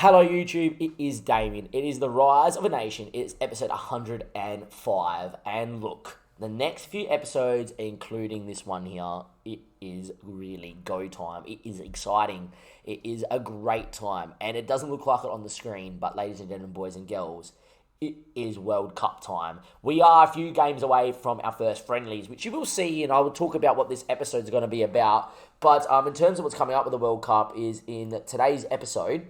Hello YouTube, it is Damien. It is the Rise of a Nation. It's episode 105. And look, the next few episodes, including this one here, it is really go time. It is exciting. It is a great time. And it doesn't look like it on the screen, but ladies and gentlemen, boys and girls, it is World Cup time. We are a few games away from our first friendlies, which you will see, and I will talk about what this episode is going to be about. But in terms of what's coming up with the World Cup is in today's episode,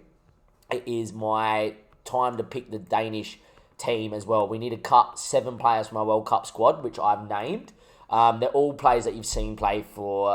it is my time to pick the Danish team as well. We need to cut 7 players from our World Cup squad, which I've named. They're all players that you've seen play for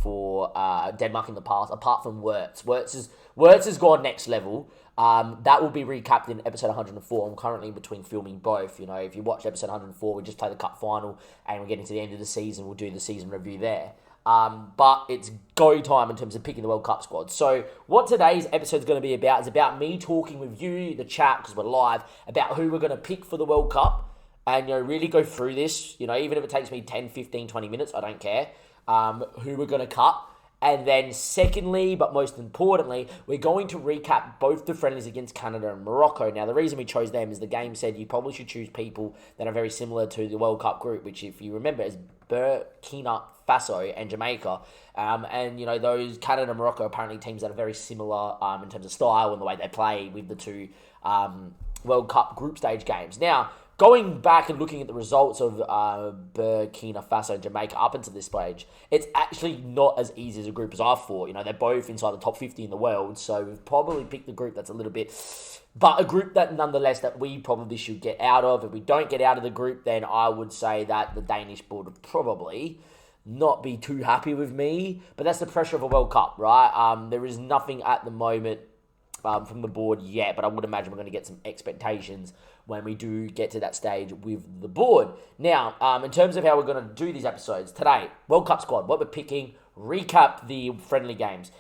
Denmark in the past, apart from Wirtz. Wirtz has gone next level. That will be recapped in episode 104. I'm currently between filming both. You know, if you watch episode 104, we just play the cup final and we're getting to the end of the season. We'll do the season review there. But it's go time in terms of picking the World Cup squad. So what today's episode is going to be about is about me talking with you, the chat, because we're live, about who we're going to pick for the World Cup. And, really go through this, even if it takes me 10, 15, 20 minutes, I don't care, who we're going to cut. And then secondly, but most importantly, we're going to recap both the friendlies against Canada and Morocco. Now, the reason we chose them is the game said you probably should choose people that are very similar to the World Cup group, which, if you remember, is Burkina Faso and Jamaica. And those Canada and Morocco are apparently teams that are very similar in terms of style and the way they play with the two World Cup group stage games. Now, going back and looking at the results of Burkina Faso and Jamaica up into this stage, it's actually not as easy as a group as I thought. They're both inside the top 50 in the world, so we've probably picked a group that's a little bit... But a group that, nonetheless, that we probably should get out of. If we don't get out of the group, then I would say that the Danish board would probably not be too happy with me. But that's the pressure of a World Cup, right? There is nothing at the moment from the board yet, but I would imagine we're going to get some expectations when we do get to that stage with the board. Now, in terms of how we're going to do these episodes, today, World Cup squad, what we're picking, recap the friendly games.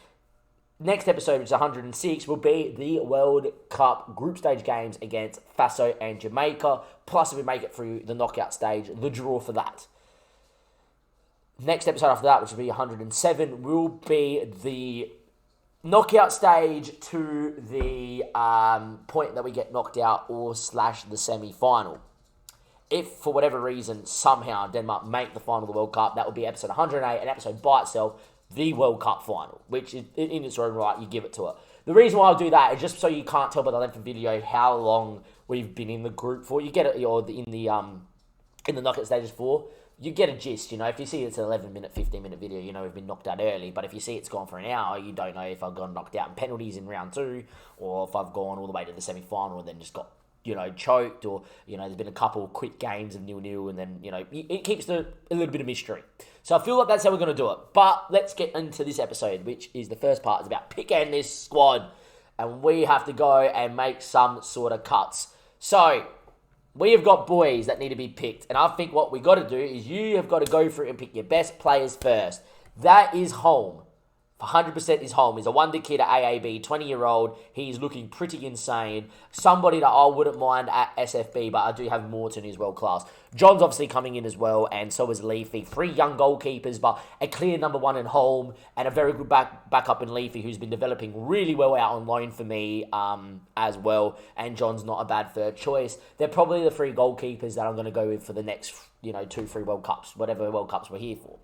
Next episode, which is 106, will be the World Cup group stage games against Faso and Jamaica, plus if we make it through the knockout stage, the draw for that. Next episode after that, which will be 107, will be the knockout stage to the point that we get knocked out or / the semi-final. If, for whatever reason, somehow Denmark make the final of the World Cup, that will be episode 108, an episode by itself, the World Cup final, which is, in its own right, you give it to it. The reason why I'll do that is just so you can't tell by the length of video how long we've been in the group for. You get it, or in the knockout stages for. You get a gist, If you see it's an 11-minute, 15-minute video, we've been knocked out early. But if you see it's gone for an hour, you don't know if I've gone knocked out in penalties in round 2, or if I've gone all the way to the semi-final and then just got, choked, or, there's been a couple of quick games of 0-0, and then, it keeps a little bit of mystery. So I feel like that's how we're going to do it. But let's get into this episode, which is the first part. It's about picking this squad, and we have to go and make some sort of cuts. So we have got boys that need to be picked, and I think what we got to do is you have got to go through and pick your best players first. That is home. 100% is home. He's a wonder kid at AAB, 20-year-old. He's looking pretty insane. Somebody that I wouldn't mind at SFB, but I do have Morton who's world class. John's obviously coming in as well, and so is Leafy. 3 young goalkeepers, but a clear number 1 in home, and a very good backup in Leafy, who's been developing really well out on loan for me as well. And John's not a bad third choice. They're probably the 3 goalkeepers that I'm going to go with for the next 2-3 World Cups, whatever World Cups we're here for.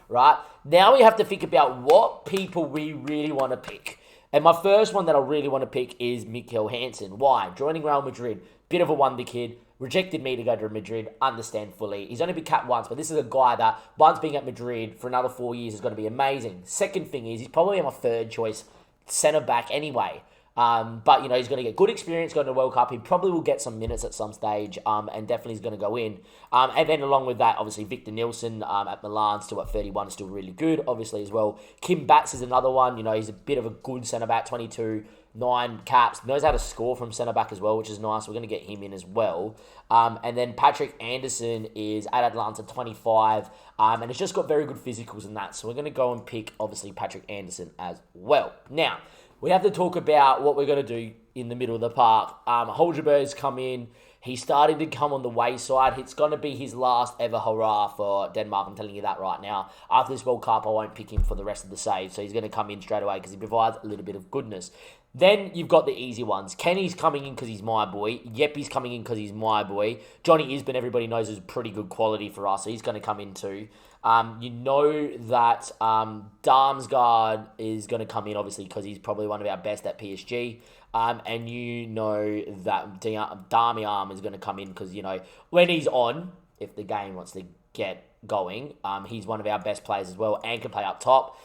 Right? Now we have to think about what people we really want to pick. And my first one that I really want to pick is Mikkel Hansen. Why? Joining Real Madrid, bit of a wonder kid, rejected me to go to Madrid, understand fully. He's only been capped once, but this is a guy that, once being at Madrid for another 4 years, is going to be amazing. Second thing is, he's probably my third choice centre-back anyway. But, he's going to get good experience going to the World Cup. He probably will get some minutes at some stage, and definitely is going to go in. And then along with that, obviously, Victor Nilsson at Milan, still at 31, is still really good, obviously, as well. Kim Batts is another one. He's a bit of a good centre-back, 22, 9 caps. Knows how to score from centre-back as well, which is nice. We're going to get him in as well. And then Patrick Anderson is at Atlanta, 25, and it's just got very good physicals in that. So we're going to go and pick, obviously, Patrick Anderson as well. Now, we have to talk about what we're going to do in the middle of the park. Holgeberg's come in. He's starting to come on the wayside. It's going to be his last ever hurrah for Denmark. I'm telling you that right now. After this World Cup, I won't pick him for the rest of the save. So he's going to come in straight away because he provides a little bit of goodness. Then you've got the easy ones. Kenny's coming in because he's my boy. Yeppy's coming in because he's my boy. Johnny Isbin, everybody knows, is pretty good quality for us, so he's going to come in too. You know that Darmsgaard is going to come in, obviously, because he's probably one of our best at PSG. And you know that Darmian is going to come in because, when he's on, if the game wants to get going, he's one of our best players as well and can play up top.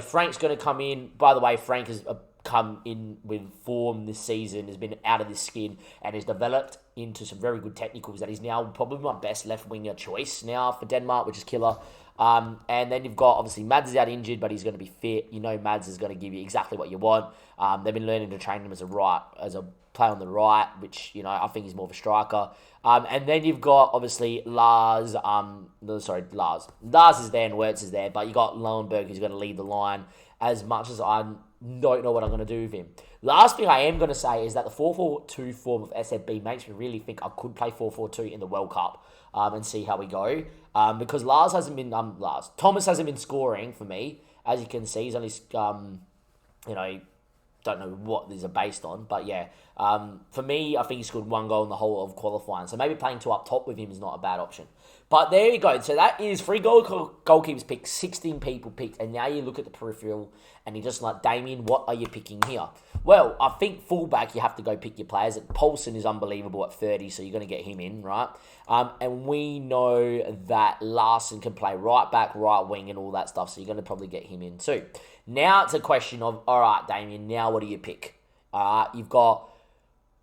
Frank's going to come in. By the way, Frank has come in with form this season, has been out of his skin, and has developed into some very good technicals that he's now probably my best left-winger choice now for Denmark, which is killer. And then you've got, obviously, Mads is out injured, but he's going to be fit. Mads is going to give you exactly what you want. They've been learning to train him as a play on the right, which, I think he's more of a striker. And then you've got, obviously, Lars. Lars is there and Wirtz is there, but you got Lowenberg who's going to lead the line as much as I don't know what I'm going to do with him. Last thing I am going to say is that the 4-4-2 form of SFB makes me really think I could play 4-4-2 in the World Cup and see how we go. Because Thomas hasn't been scoring for me. As you can see, he's only, don't know what these are based on, but yeah. For me, I think he scored 1 goal in the whole of qualifying. So maybe playing 2 up top with him is not a bad option. But there you go. So that is 3 goalkeepers picked, 16 people picked. And now you look at the peripheral and you're just like, Damien, what are you picking here? Well, I think fullback, you have to go pick your players. Paulson is unbelievable at 30, so you're going to get him in, right? And we know that Larson can play right back, right wing, and all that stuff, so you're going to probably get him in too. Now it's a question of, all right, Damien, now what do you pick? You've got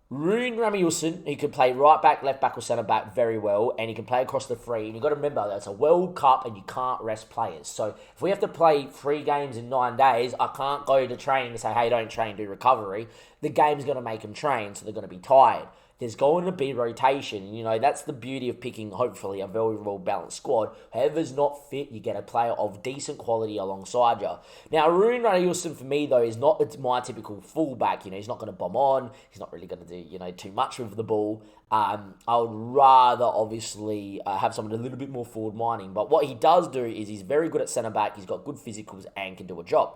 Rune Ramiussen, who can play right back, left back, or centre back very well, and he can play across the 3. And you've got to remember that it's a World Cup and you can't rest players. So if we have to play 3 games in 9 days, I can't go to training and say, hey, don't train, do recovery. The game's going to make them train, so they're going to be tired. There's going to be rotation. That's the beauty of picking, hopefully, a very well-balanced squad. Whoever's not fit, you get a player of decent quality alongside you. Now, Rune Ranielsen, for me, though, is not my typical fullback. He's not going to bomb on. He's not really going to do, too much with the ball. I would rather, obviously, have someone a little bit more forward-minding. But what he does do is he's very good at centre-back. He's got good physicals and can do a job.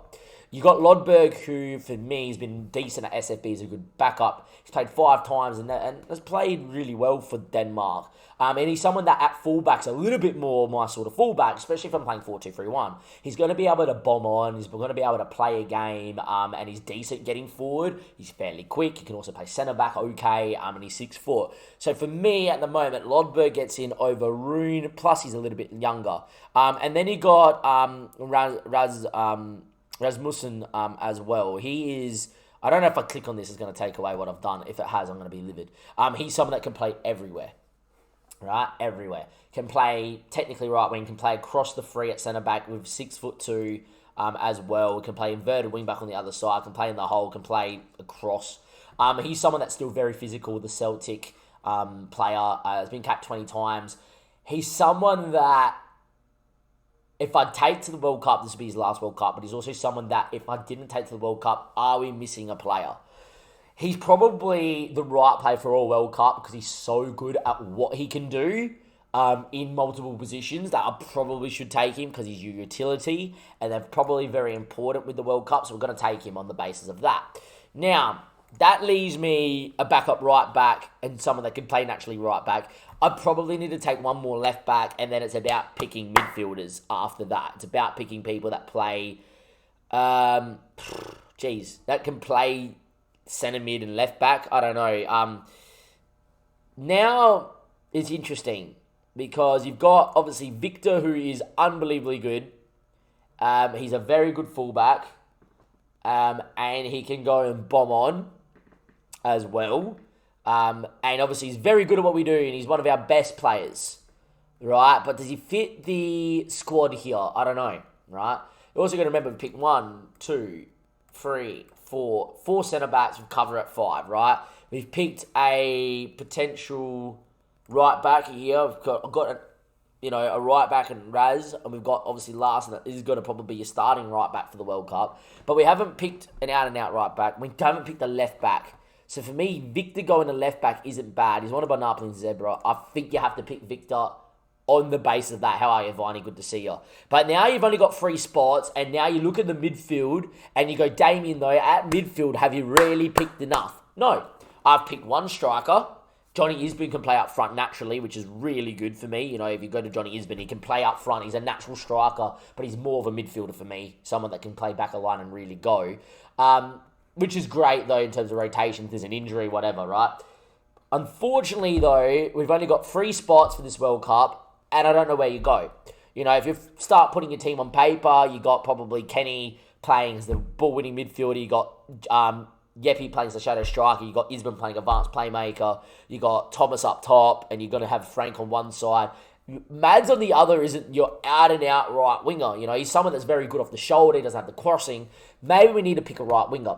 You got Lodberg, who, for me, has been decent at SFB, is a good backup. He's played 5 times and has played really well for Denmark. And he's someone that at fullback's a little bit more my sort of fullback, especially if I'm playing 4-2-3-1. He's going to be able to bomb on. He's going to be able to play a game, and he's decent getting forward. He's fairly quick. He can also play centre-back okay, and he's 6 foot. So for me, at the moment, Lodberg gets in over Rune, plus he's a little bit younger. And then you got Rasmussen as well. He is, I don't know if I click on this, it's going to take away what I've done. If it has, I'm going to be livid. He's someone that can play everywhere. Right? Everywhere. Can play technically right wing, can play across the 3 at centre back with 6'2" as well. Can play inverted wing back on the other side, can play in the hole, can play across. He's someone that's still very physical, the Celtic player. Has been capped 20 times. He's someone that, if I take to the World Cup, this would be his last World Cup, but he's also someone that, if I didn't take to the World Cup, are we missing a player? He's probably the right player for all World Cup because he's so good at what he can do in multiple positions that I probably should take him because he's your utility, and they're probably very important with the World Cup, so we're going to take him on the basis of that. Now, that leaves me a backup right back and someone that can play naturally right back. I probably need to take one more left back, and then it's about picking midfielders after that. It's about picking people that play, that can play centre mid and left back. I don't know. Now it's interesting because you've got, obviously, Victor, who is unbelievably good. He's a very good fullback, and he can go and bomb on as well. And obviously he's very good at what we do, and he's one of our best players, right? But does he fit the squad here? I don't know, right? You're also going to remember we picked 1, 2, 3, 4 centre-backs with cover at 5, right? We've picked a potential right back here. I've got a right back in Raz, and we've got, obviously, Larson. That is going to probably be your starting right back for the World Cup. But we haven't picked an out-and-out right back. We haven't picked a left back. So for me, Victor going to left back isn't bad. He's one of our Napoli Zebra. I think you have to pick Victor on the basis of that. How are you, Viney? Good to see you. But now you've only got 3 spots, and now you look at the midfield, and you go, Damien, though, at midfield, have you really picked enough? No. I've picked 1 striker. Johnny Isbin can play up front naturally, which is really good for me. You know, if you go to Johnny Isbin, he can play up front. He's a natural striker, but he's more of a midfielder for me. Someone that can play back a line and really go. Which is great, though, in terms of rotation. If there's an injury, whatever, right? Unfortunately, though, we've only got 3 spots for this World Cup, and I don't know where you go. You know, if you start putting your team on paper, you got probably Kenny playing as the ball-winning midfielder. You got Yepi playing as the shadow striker. You got Isbin playing advanced playmaker. You got Thomas up top, and you're going to have Frank on one side. Mads on the other isn't your out-and-out right winger. You know, he's someone that's very good off the shoulder. He doesn't have the crossing. Maybe we need to pick a right winger.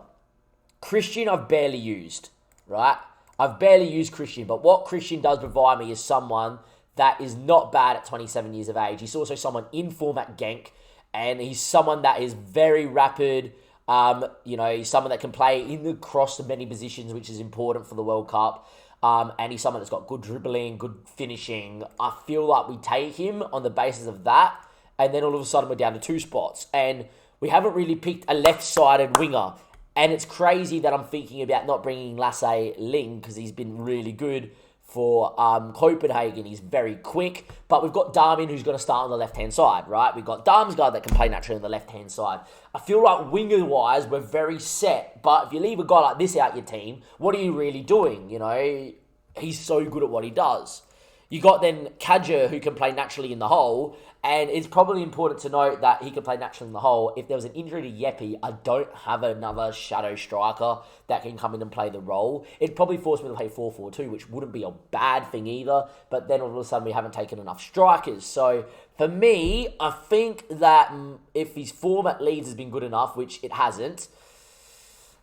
Christian, I've barely used, right? I've barely used Christian, but what Christian does provide me is someone that is not bad at 27 years of age. He's also someone in form at Genk, and he's someone that is very rapid. You know, he's someone that can play in the cross to many positions, which is important for the World Cup. And he's someone that's got good dribbling, good finishing. I feel like we take him on the basis of that, and then all of a sudden we're down to 2 spots. And we haven't really picked a left-sided winger. And it's crazy that I'm thinking about not bringing Lasse Ling, because he's been really good for Copenhagen. He's very quick. But we've got Darmin, who's going to start on the left-hand side, right? We've got Darmsgaard that can play naturally on the left-hand side. I feel like winger-wise, we're very set. But if you leave a guy like this out your team, what are you really doing? You know, he's so good at what he does. You got then Kadja, who can play naturally in the hole, and it's probably important to note that he can play naturally in the hole. If there was an injury to Yepi, I don't have another shadow striker that can come in and play the role. It'd probably force me to play 4-4-2, which wouldn't be a bad thing either, but then all of a sudden we haven't taken enough strikers. So for me, I think that if his form at Leeds has been good enough, which it hasn't,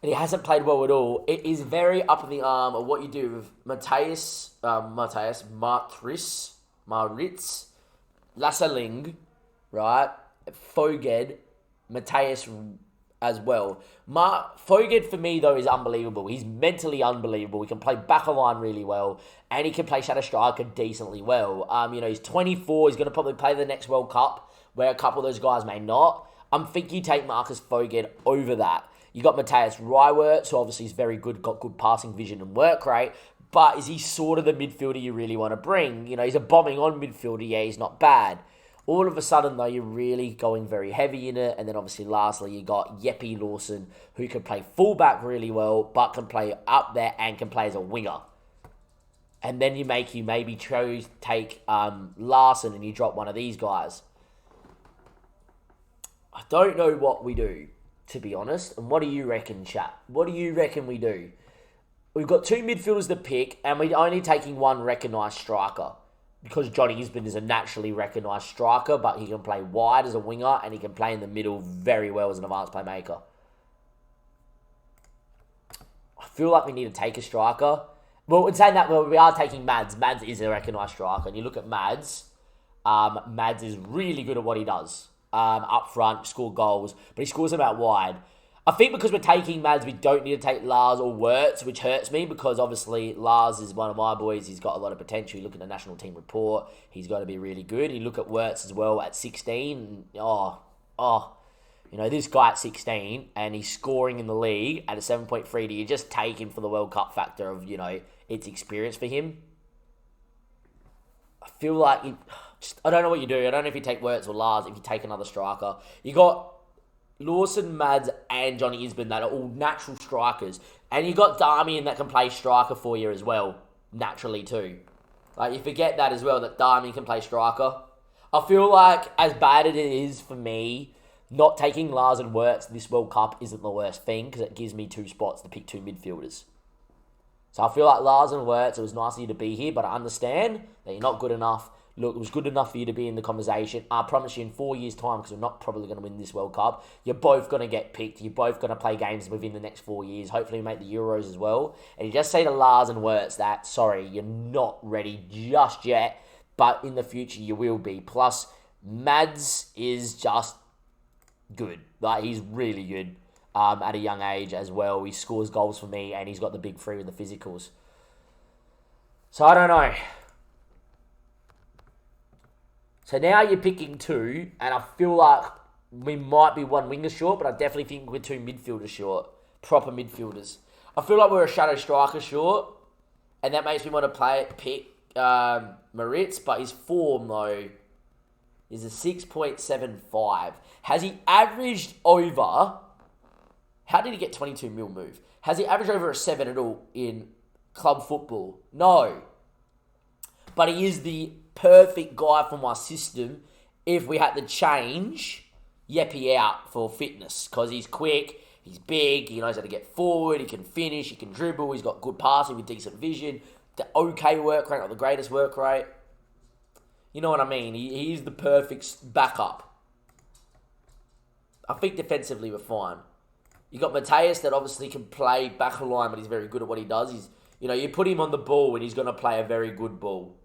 and he hasn't played well at all, it is very up in the arm of what you do with Maritz, Lasseling, right? Foged, Matthias as well. Foged for me though is unbelievable. He's mentally unbelievable. He can play back of line really well, and he can play shadow striker decently well. You know, he's 24. He's going to probably play the next World Cup, where a couple of those guys may not. I'm thinking you take Marcus Foged over that. You got Matthias Rywert, so obviously he's very good, got good passing vision and work rate. But is he sort of the midfielder you really want to bring? You know, he's a bombing on midfielder. Yeah, he's not bad. All of a sudden, though, you're really going very heavy in it. And then obviously, lastly, you got Jeppe Lawson, who can play fullback really well, but can play up there and can play as a winger. And then you maybe take Larson and you drop one of these guys. I don't know what we do, to be honest. And what do you reckon, chat? What do you reckon we do? We've got 2 midfielders to pick, and we're only taking 1 recognised striker. Because Johnny Isbin is a naturally recognised striker, but he can play wide as a winger, and he can play in the middle very well as an advanced playmaker. I feel like we need to take a striker. Well, in saying that, we are taking Mads. Mads is a recognised striker. And you look at Mads. Mads is really good at what he does. Up front, score goals, but he scores them out wide. I think because we're taking Mads, we don't need to take Lars or Wirtz, which hurts me because obviously Lars is one of my boys. He's got a lot of potential. You look at the national team report, he's going to be really good. You look at Wirtz as well at 16. You know, this guy at 16 and he's scoring in the league at a 7.3. Do you just take him for the World Cup factor of, you know, it's experience for him? I feel like I don't know what you do. I don't know if you take Wirtz or Lars, if you take another striker. You got Lawson, Mads, and Johnny Isbin that are all natural strikers. And you got Darmian that can play striker for you as well, naturally too. Like, you forget that as well, that Darmian can play striker. I feel like, as bad as it is for me, not taking Lars and Wirtz this World Cup isn't the worst thing, because it gives me 2 spots to pick 2 midfielders. So I feel like Lars and Wirtz, it was nice of you to be here, but I understand that you're not good enough. Look, it was good enough for you to be in the conversation. I promise you in 4 years' time, because we're not probably going to win this World Cup, you're both going to get picked. You're both going to play games within the next 4 years. Hopefully we make the Euros as well. And you just say to Lars and Wirtz that, sorry, you're not ready just yet, but in the future you will be. Plus, Mads is just good. Like, he's really good at a young age as well. He scores goals for me, and he's got the big 3 with the physicals. So I don't know. So now you're picking two, and I feel like we might be one winger short, but I definitely think we're two midfielders short. Proper midfielders. I feel like we're a shadow striker short, and that makes me want to pick Moritz, but his form, though, is a 6.75. Has he averaged over... How did he get 22 mil move? Has he averaged over a 7 at all in club football? No. But he is the perfect guy for my system if we had to change Yepi out for fitness. Because he's quick, he's big, he knows how to get forward, he can finish, he can dribble, he's got good passing with decent vision, the okay work rate, not the greatest work rate. You know what I mean? He's the perfect backup. I think defensively we're fine. You got Mateus that obviously can play back a line, but he's very good at what he does. You put him on the ball and he's going to play a very good ball.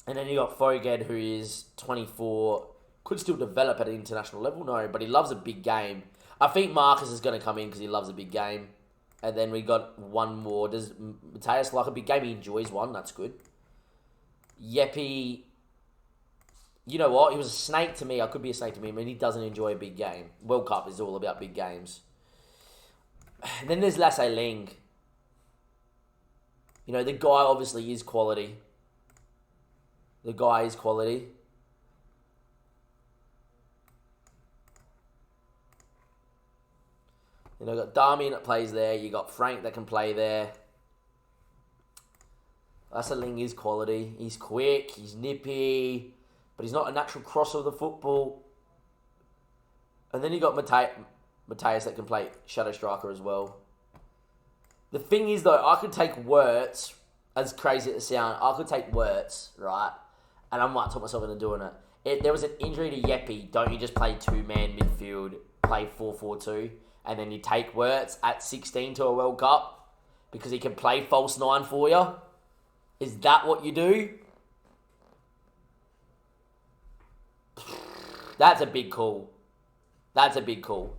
And then you got Foged, who is 24, could still develop at an international level, no, but he loves a big game. I think Marcus is going to come in because he loves a big game. And then we got one more. Does Mateus like a big game? He enjoys one, that's good. Yepi, you know what? He was a snake to me. I could be a snake to me. I mean, he doesn't enjoy a big game. World Cup is all about big games. And then there's Lasse Ling. The guy obviously is quality. The guy is quality. You got Darmian that plays there. You got Frank that can play there. Lasse Ling is quality. He's quick. He's nippy. But he's not a natural crosser of the football. And then you got Mateus that can play shadow striker as well. The thing is, though, I could take Wirtz, as crazy as it sounds, I could take Wirtz, right? And I might talk myself into doing it. If there was an injury to Yepi, don't you just play two-man midfield, play 4-4-2, and then you take Wirtz at 16 to a World Cup because he can play false 9 for you? Is that what you do? That's a big call. That's a big call.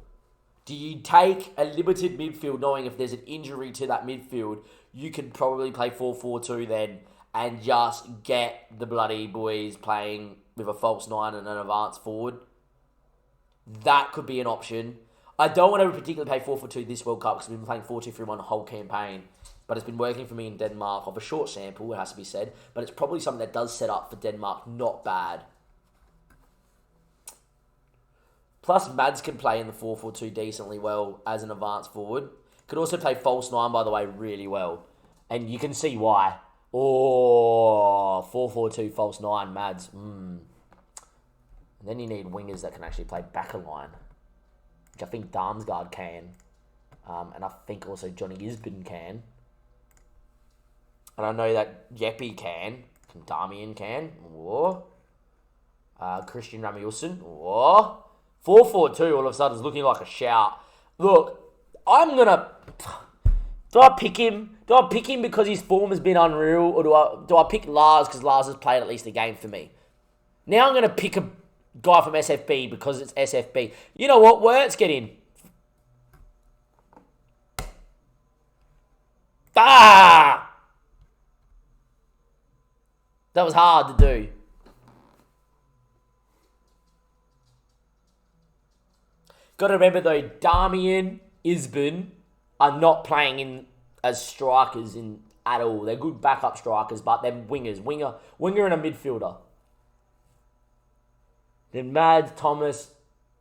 Do you take a limited midfield knowing if there's an injury to that midfield, you can probably play 4-4-2 then and just get the bloody boys playing with a false 9 and an advanced forward? That could be an option. I don't want to particularly play 4-4-2 this World Cup because we've been playing 4-2-3-1 the whole campaign. But it's been working for me in Denmark of a short sample, it has to be said. But it's probably something that does set up for Denmark not bad. Plus, Mads can play in the 4-4-2 decently well as an advanced forward. Could also play false 9, by the way, really well. And you can see why. Oh, 4-4-2 false 9, Mads. And then you need wingers that can actually play back a line, which I think Damsgaard can. And I think also Johnny Gisborne can. And I know that Yepi can. Darmian can. Whoa. Christian Ramilson. Whoa. 4-4-2 all of a sudden is looking like a shout. Look, I'm going to... Do I pick him? Do I pick him because his form has been unreal? Or do I pick Lars because Lars has played at least a game for me? Now I'm going to pick a guy from SFB because it's SFB. You know what? Wirtz, get in. Ah! That was hard to do. Got to remember though, Darmian, Isbin are not playing in as strikers at all. They're good backup strikers, but they're wingers. Winger and a midfielder. Then Mads, Thomas,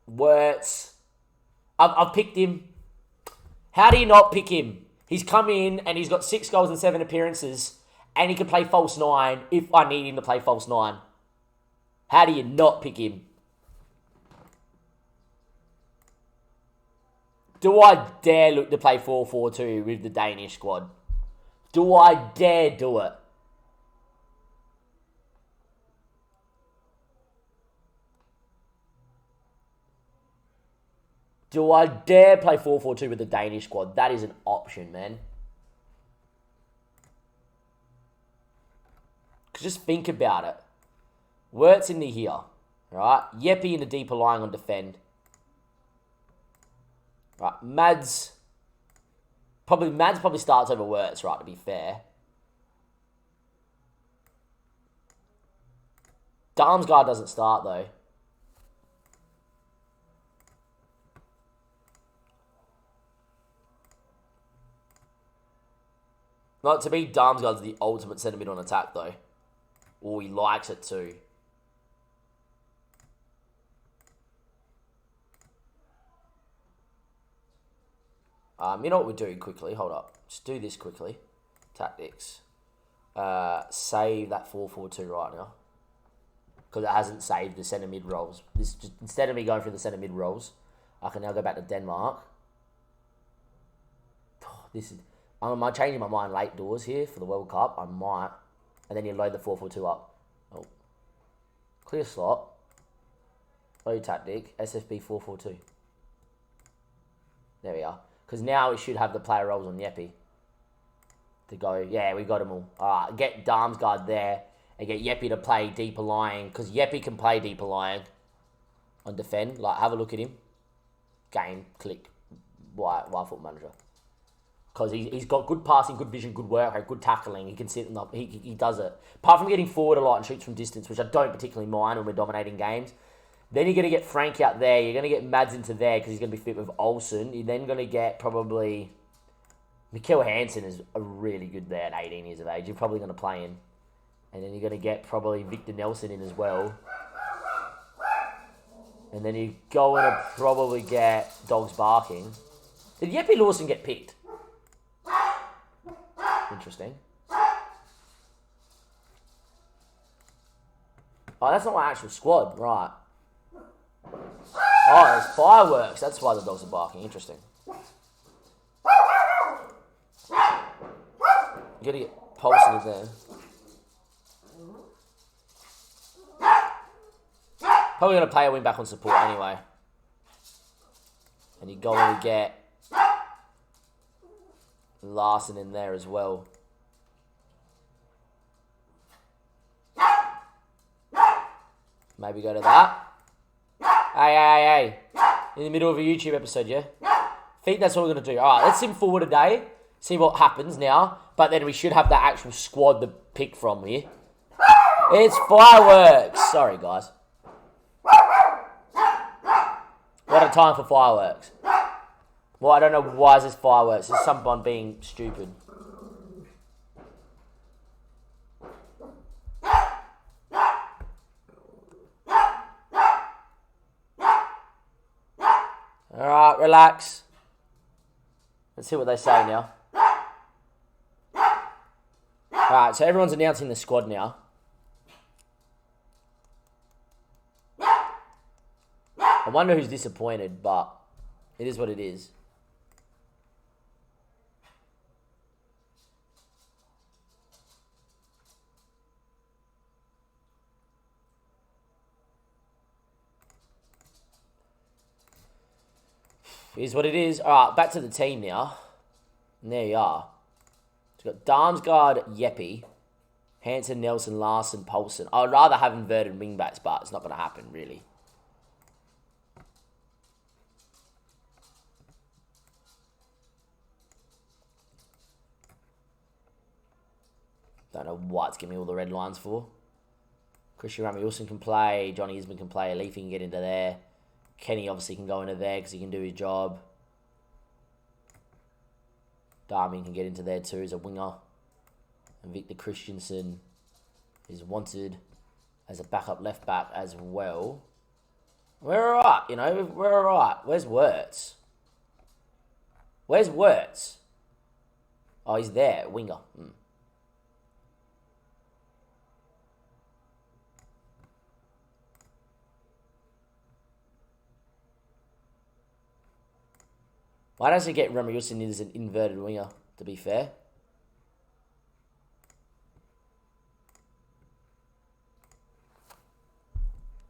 Wirtz. I've picked him. How do you not pick him? He's come in and he's got 6 goals and 7 appearances, and he can play false 9 if I need him to play false 9. How do you not pick him? Do I dare look to play 4-4-2 with the Danish squad? Do I dare do it? Do I dare play 4-4-2 with the Danish squad? That is an option, man. Just think about it. Wirtz in the here, right? Yepi in the deeper lying on defend. Right, Mads probably starts over Wirtz, right, to be fair. Damsgaard doesn't start, though. Not to be Damsgaard's the ultimate centre mid on attack, though. Oh, he likes it too. You know what we're doing quickly? Hold up. Just do this quickly. Tactics. Save that 4-4-2 right now. Because it hasn't saved the centre mid roles. This just, instead of me going through the centre mid roles, I can now go back to Denmark. Oh, this is. Am I changing my mind late doors here for the World Cup? I might. And then you load the 4-4-2 up. Oh. Clear slot. Load tactic. SFB 4-4-2. There we are. Because now we should have the player roles on Yeppy. To go. Yeah, we got them all. Alright, get Damsgaard there. And get Yeppy to play deeper lying. Because Yeppy can play deeper lying. On defend. Like, have a look at him. Game. Click. Why Football Manager. Because he's got good passing, good vision, good work, good tackling. He can sit in the... He does it. Apart from getting forward a lot and shoots from distance, which I don't particularly mind when we're dominating games. Then you're going to get Frank out there. You're going to get Mads into there because he's going to be fit with Olsen. You're then going to get probably... Mikkel Hansen is really good there at 18 years of age. You're probably going to play him. And then you're going to get probably Victor Nelson in as well. And then you're going to probably get Dogs Barking. Did Yeppy Lawson get picked? Interesting. Oh, that's not my actual squad. Right. Oh, there's fireworks. That's why the dogs are barking. Interesting. You gotta get Paulson in there. Probably gonna play a wing back on support anyway. And you go and get Larson in there as well. Maybe go to that. Hey. In the middle of a YouTube episode, yeah? I think that's what we're going to do. Alright, let's sim forward today. See what happens now. But then we should have the actual squad to pick from here. It's fireworks. Sorry, guys. What a time for fireworks. Well, I don't know why is this fireworks. It's someone being stupid. Alright, relax. Let's see what they say now. Alright, so everyone's announcing the squad now. I wonder who's disappointed, but it is what it is. Is what it is. Alright, back to the team now. And there you are. So we've got Damsgaard, Yeppy, Hansen, Nelson, Larson, Paulson. I'd rather have inverted wingbacks, but it's not going to happen, really. Don't know what it's giving me all the red lines for. Christian Rami Wilson can play. Johnny Isman can play. Leafy can get into there. Kenny obviously can go into there because he can do his job. Darmian can get into there too as a winger. And Victor Christensen is wanted as a backup left back as well. We're alright, you know, we're alright. Where's Wirtz? Where's Wirtz? Oh, he's there, winger. Why doesn't he get Ramiusin in as an inverted winger, to be fair?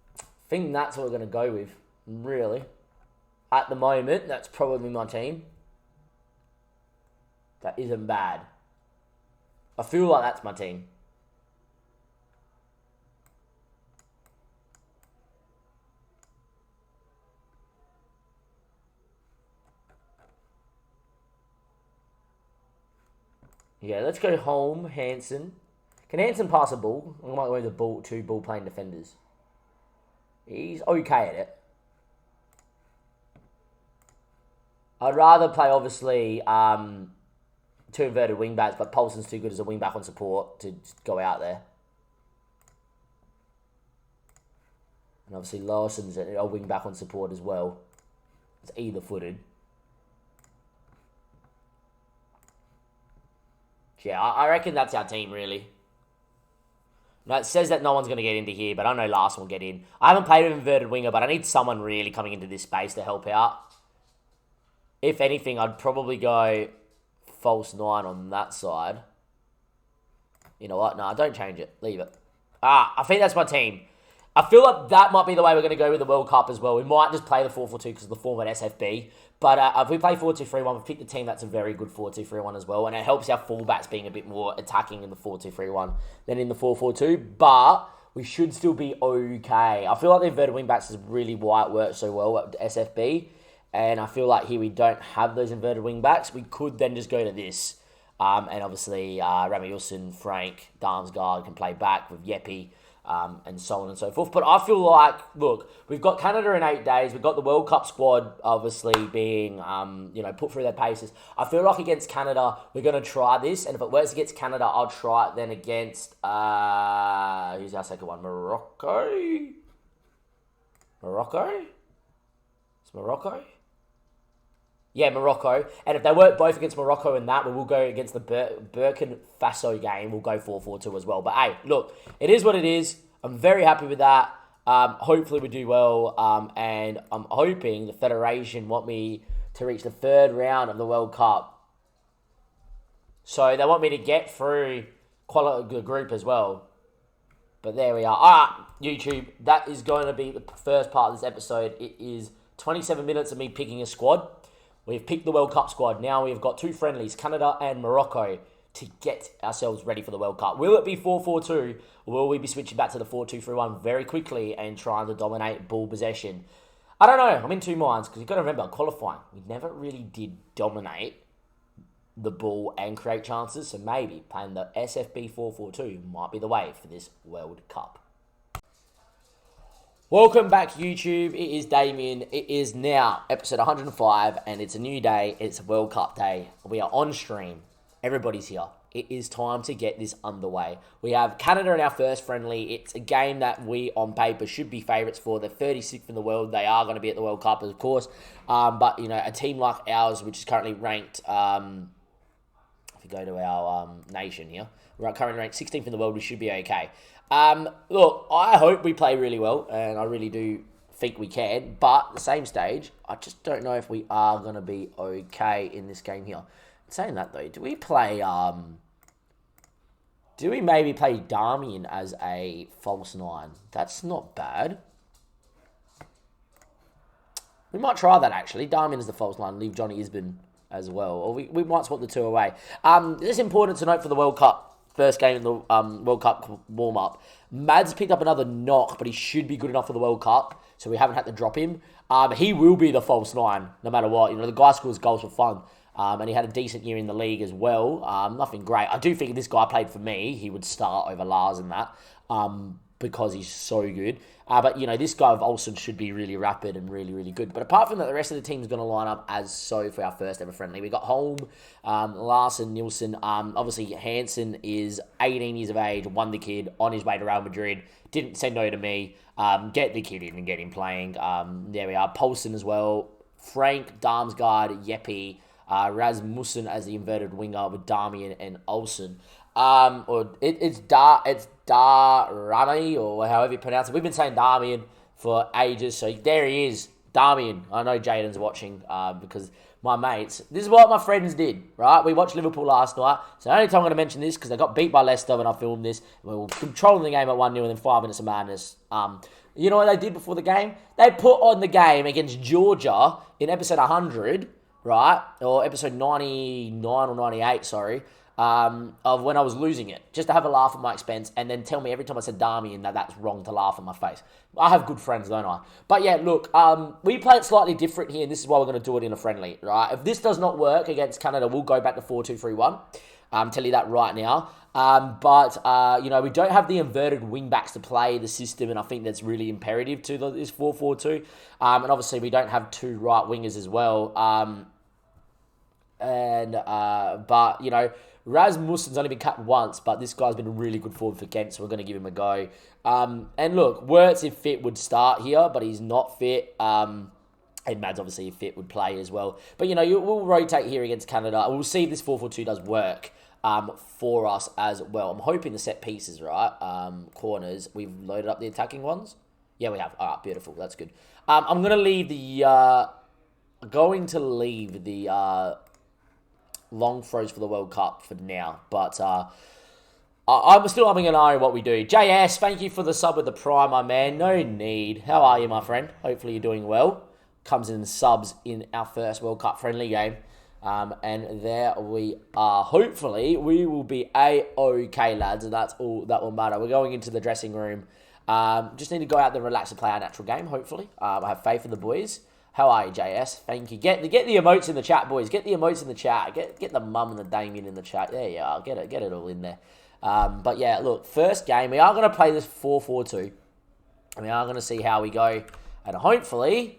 I think that's what we're going to go with, really. At the moment, that's probably my team. That isn't bad. I feel like that's my team. Yeah, let's go home, Hansen. Can Hansen pass a ball? I might go with the two ball-playing defenders. He's okay at it. I'd rather play, obviously, two inverted wing-backs, but Poulsen's too good as a wing-back on support to go out there. And obviously Lawson's a wing-back on support as well. It's either-footed. Yeah, I reckon that's our team, really. Now, it says that no one's going to get into here, but I know Larson will get in. I haven't played with inverted winger, but I need someone really coming into this space to help out. If anything, I'd probably go false 9 on that side. You know what? No, don't change it. Leave it. I think that's my team. I feel like that might be the way we're going to go with the World Cup as well. We might just play the 4-4-2 because of the format SFB. But if we play 4-2-3-1, we've picked a team that's a very good 4-2-3-1 as well. And it helps our fullbacks being a bit more attacking in the 4-2-3-1 than in the 4-4-2. But we should still be okay. I feel like the inverted wingbacks is really why it works so well at SFB. And I feel like here we don't have those inverted wingbacks. We could then just go to this. And obviously, Rami Wilson, Frank, Damsgaard can play back with Yepi. And so on and so forth. But I feel like, look, we've got Canada in 8 days. We've got the World Cup squad, obviously, being, put through their paces. I feel like against Canada, we're going to try this. And if it works against Canada, I'll try it then against, who's our second one? Morocco? It's Morocco? Yeah, Morocco. And if they work both against Morocco and that, we will go against the Burkina Faso game. We'll go 4-4-2 as well. But hey, look, it is what it is. I'm very happy with that. Hopefully we do well. And I'm hoping the Federation want me to reach the 3rd round of the World Cup. So they want me to get through the group as well. But there we are. All right, YouTube, that is going to be the first part of this episode. It is 27 minutes of me picking a squad. We've picked the World Cup squad. Now we've got 2 friendlies, Canada and Morocco, to get ourselves ready for the World Cup. Will it be 4-4-2, or will we be switching back to the 4-2-3-1 very quickly and trying to dominate ball possession? I don't know. I'm in two minds because you've got to remember, qualifying, we never really did dominate the ball and create chances. So maybe playing the SFB 4-4-2 might be the way for this World Cup. Welcome back, YouTube. It is Damien. It is now episode 105, and it's a new day. It's World Cup day. We are on stream. Everybody's here. It is time to get this underway. We have Canada in our first friendly. It's a game that we, on paper, should be favourites for. They're 36th in the world. They are going to be at the World Cup, of course. But, you know, a team like ours, which is currently ranked, if you go to our nation here, we're currently ranked 16th in the world. We should be okay. Look, I hope we play really well, and I really do think we can, but at the same stage, I just don't know if we are going to be okay in this game here. Saying that, though, do we maybe play Darmian as a false 9? That's not bad. We might try that, actually. Darmian is the false 9, leave Johnny Isbin as well, or we might swap the two away. It's important to note for the World Cup, first game in the World Cup warm-up. Mads picked up another knock, but he should be good enough for the World Cup, so we haven't had to drop him. He will be the false 9, no matter what. You know, the guy scores goals for fun, and he had a decent year in the league as well. Nothing great. I do think if this guy played for me, he would start over Lars and that, because he's so good. But, you know, this guy of Olsen should be really rapid and really, really good. But apart from that, the rest of the team is going to line up as so for our first ever friendly. We got Holm, Larson, Nielsen. Obviously, Hansen is 18 years of age, won the kid, on his way to Real Madrid. Didn't say no to me. Get the kid in and get him playing. There we are. Poulsen as well. Frank, Damsgaard, Yepi, Rasmussen as the inverted winger with Darmian and Olsen. It's Darami, or however you pronounce it. We've been saying Darmian for ages, so there he is, Darmian. I know Jaden's watching, because my mates, this is what my friends did, right? We watched Liverpool last night, so the only time I'm going to mention this, because they got beat by Leicester when I filmed this, we were controlling the game at 1-0 and then 5 minutes of madness. You know what they did before the game? They put on the game against Georgia in episode 100, right? Or episode 99 or 98, sorry. of when I was losing it, just to have a laugh at my expense, and then tell me every time I said Darmian that that's wrong to laugh in my face. I have good friends, don't I? But yeah, look, we play it slightly different here, and this is why we're going to do it in a friendly, right? If this does not work against Canada, we'll go back to 4-2-3-1. Tell you that right now. You know, we don't have the inverted wing backs to play the system, and I think that's really imperative to this 4-4-2. And obviously, we don't have two right wingers as well. But, you know, Rasmussen's only been cut once, but this guy's been a really good forward for Kent, so we're going to give him a go. And look, Wirtz, if fit, would start here, but he's not fit. And Mads, obviously, if fit, would play as well. But, you know, we'll rotate here against Canada. We'll see if this 4-4-2 does work for us as well. I'm hoping the set pieces, right? Corners, we've loaded up the attacking ones. Yeah, we have. All right, beautiful. That's good. I'm going to leave the... long throws for the World Cup for now, but I'm still having an eye on what we do. JS, thank you for the sub with the Prime, my man. No need. How are you, my friend? Hopefully you're doing well. Comes in subs in our first World Cup friendly game. And there we are. Hopefully we will be A-okay, lads, and that's all that will matter. We're going into the dressing room. Just need to go out there and relax and play our natural game, hopefully. I have faith in the boys. How are you, JS? Thank you. Get the emotes in the chat, boys. Get the emotes in the chat. Get the mum and the Damien in the chat. There you are. Get it all in there. But yeah, look, first game, we are going to play this 4-4-2. And we are going to see how we go. And hopefully,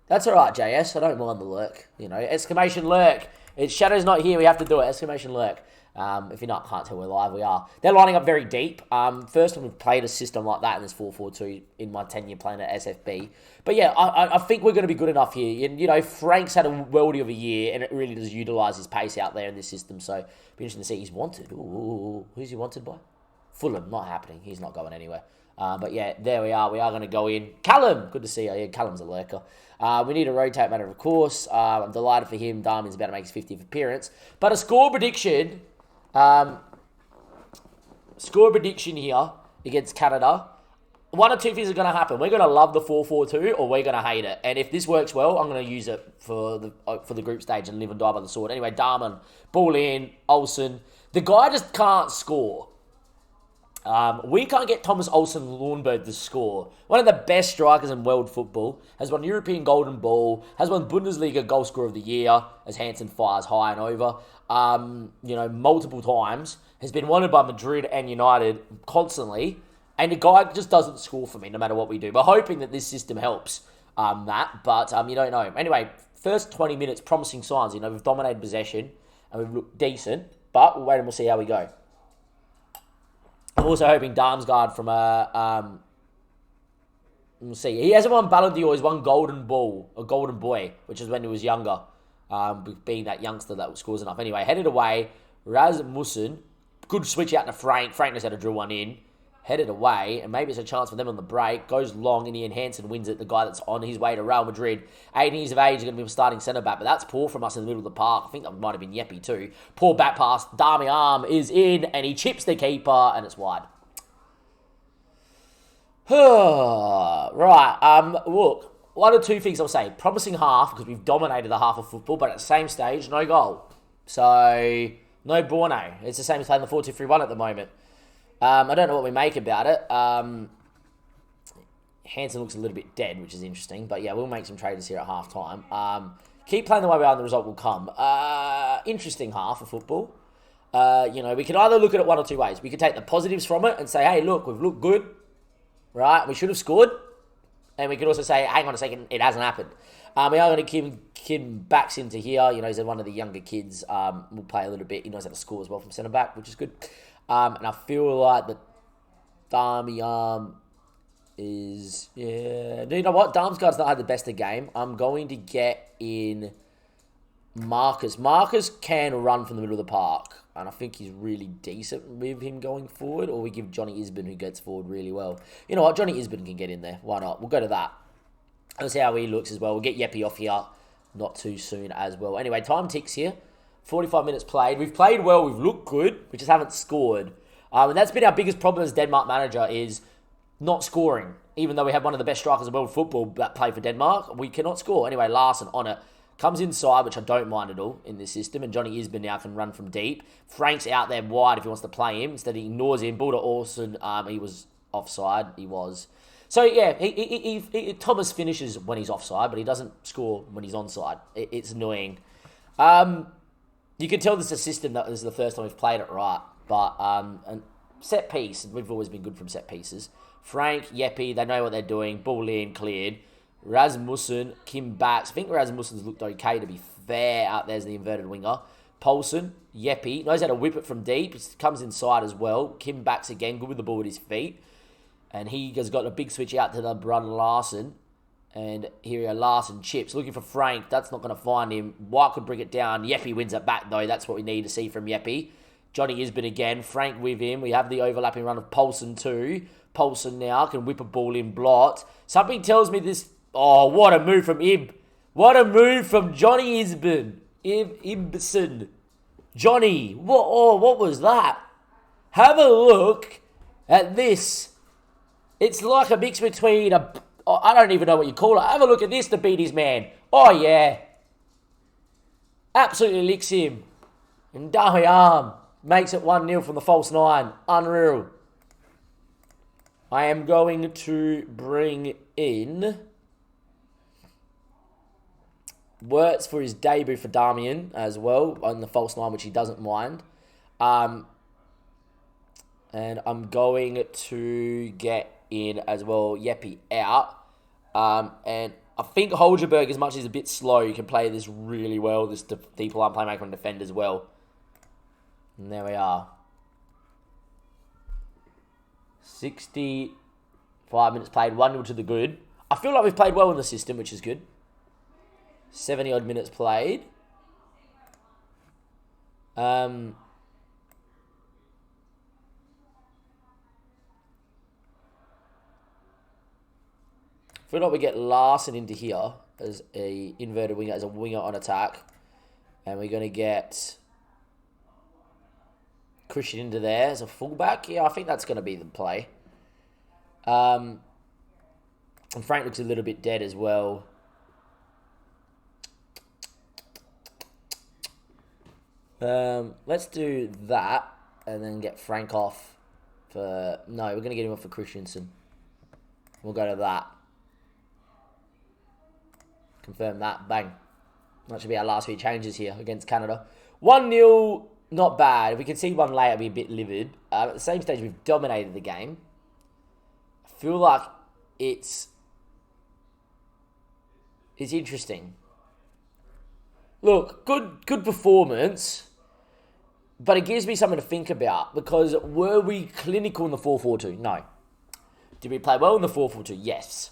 that's all right, JS. I don't mind the lurk. You know, exclamation lurk. It's Shadow's not here. We have to do it. Exclamation lurk. If you're not, can't tell we're live, we are. They're lining up very deep. First time we've played a system like that in this 4-4-2 in my 10-year playing at SFB. But yeah, I think we're going to be good enough here. And, you know, Frank's had a worldie of a year, and it really does utilise his pace out there in this system. So, it'll be interesting to see. He's wanted. Ooh, who's he wanted by? Fulham, not happening. He's not going anywhere. But yeah, there we are. We are going to go in. Callum, good to see you. Yeah, Callum's a lurker. We need a rotate matter, of course. I'm delighted for him. Darmin's about to make his 50th appearance. But a score prediction... score prediction here against Canada. One or two things are going to happen. We're going to love the 4-4-2 or we're going to hate it. And if this works well, I'm going to use it for the group stage and live and die by the sword. Anyway, Darman, ball in, Olsen. The guy just can't score. We can't get Thomas Olsen Lundberg to score. One of the best strikers in world football. Has won European Golden Ball. Has won Bundesliga Goal Scorer of the Year as Hansen fires high and over. You know, multiple times. Has been wanted by Madrid and United constantly. And the guy just doesn't score for me no matter what we do. We're hoping that this system helps that. But you don't know. Anyway, first 20 minutes, promising signs. You know, we've dominated possession. And we've looked decent. But we'll wait and we'll see how we go. I'm also hoping Darmsgaard from we'll see. He hasn't won Ballon d'Or. He's won Golden Ball, or Golden Boy, which is when he was younger. Being that youngster that scores enough. Anyway, headed away. Rasmussen. Good switch out to Frank. Frank knows how to drill one in. Headed away, and maybe it's a chance for them on the break. Goes long, and Ian Hansen wins it. The guy that's on his way to Real Madrid. 18 years of age, is going to be a starting centre-back, but that's poor from us in the middle of the park. I think that might have been Yeppy too. Poor back pass. Darmy Arm is in, and he chips the keeper, and it's wide. Right, look, one or two things I'll say. Promising half, because we've dominated the half of football, but at the same stage, no goal. So, no Borno. It's the same as playing the 4-2-3-1 at the moment. I don't know what we make about it. Hansen looks a little bit dead, which is interesting. But yeah, we'll make some traders here at half time. Keep playing the way we are and the result will come. Interesting half of football. You know, we can either look at it one or two ways. We could take the positives from it and say, hey, look, we've looked good. Right? We should have scored. And we could also say, hang on a second, it hasn't happened. We are going to keep Kim backs into here. You know, he's one of the younger kids. We'll play a little bit. He knows how to score as well from centre-back, which is good. And I feel like the Darmy is... Yeah. You know what? Darmsgaard's not had the best of the game. I'm going to get in Marcus. Marcus can run from the middle of the park. And I think he's really decent with him going forward. Or we give Johnny Isbin, who gets forward really well. You know what? Johnny Isbin can get in there. Why not? We'll go to that. Let's see how he looks as well. We'll get Yeppy off here not too soon as well. Anyway, time ticks here. 45 minutes played. We've played well. We've looked good. We just haven't scored. And that's been our biggest problem as Denmark manager is not scoring. Even though we have one of the best strikers of world football that play for Denmark, we cannot score. Anyway, Larsen on it. Comes inside, which I don't mind at all in this system, and Johnny Isbin now can run from deep. Frank's out there wide if he wants to play him. Instead, he ignores him. Ball to Orson, he was offside. He was. So, yeah, Thomas finishes when he's offside, but he doesn't score when he's onside. It's annoying. You can tell this is a system that this is the first time we've played it right. But, and set piece, we've always been good from set pieces. Frank, Yeppie, they know what they're doing. Ball in, cleared. Rasmussen, Kim Backs. I think Rasmussen's looked okay, to be fair. Out there's the inverted winger. Paulson, Yeppie, knows how to whip it from deep. It comes inside as well. Kim Backs again, good with the ball with his feet. And he has got a big switch out to the brother Larson. And here we go, Larson chips. Looking for Frank. That's not going to find him. White could bring it down. Yeppie wins it back, though. That's what we need to see from Yeppie. Johnny Isbin again. Frank with him. We have the overlapping run of Paulson too. Paulson now can whip a ball in blot. Something tells me this... Oh, what a move from Ib. What a move from Johnny Isbin. Ibson. Johnny. What was that? Have a look at this. It's like a mix between a... I don't even know what you call it. Have a look at this to beat his man. Oh, yeah. Absolutely licks him. And Dahi Arm makes it 1-0 from the false 9. Unreal. I am going to bring in... Wirtz for his debut for Damien as well on the false 9, which he doesn't mind. And I'm going to get in as well Yeppie out. And I think Holgerberg, as much as he's a bit slow, can play this really well. This deep line playmaker and defend as well. And there we are. 65 minutes played, 1-0 to the good. I feel like we've played well in the system, which is good. 70-odd minutes played. I feel like we get Larson into here as a inverted winger, as a winger on attack. And we're going to get Christian into there as a fullback. Yeah, I think that's going to be the play. And Frank looks a little bit dead as well. Let's do that and then get Frank off for... No, we're going to get him off for Christensen. We'll go to that. Confirm that. Bang. That should be our last few changes here against Canada. 1-0, not bad. If we can see one late, I'd be a bit livid. At the same stage, we've dominated the game. I feel like it's interesting. Look, good performance, but it gives me something to think about, because were we clinical in the 4-4-2? No. Did we play well in the 4-4-2? Yes.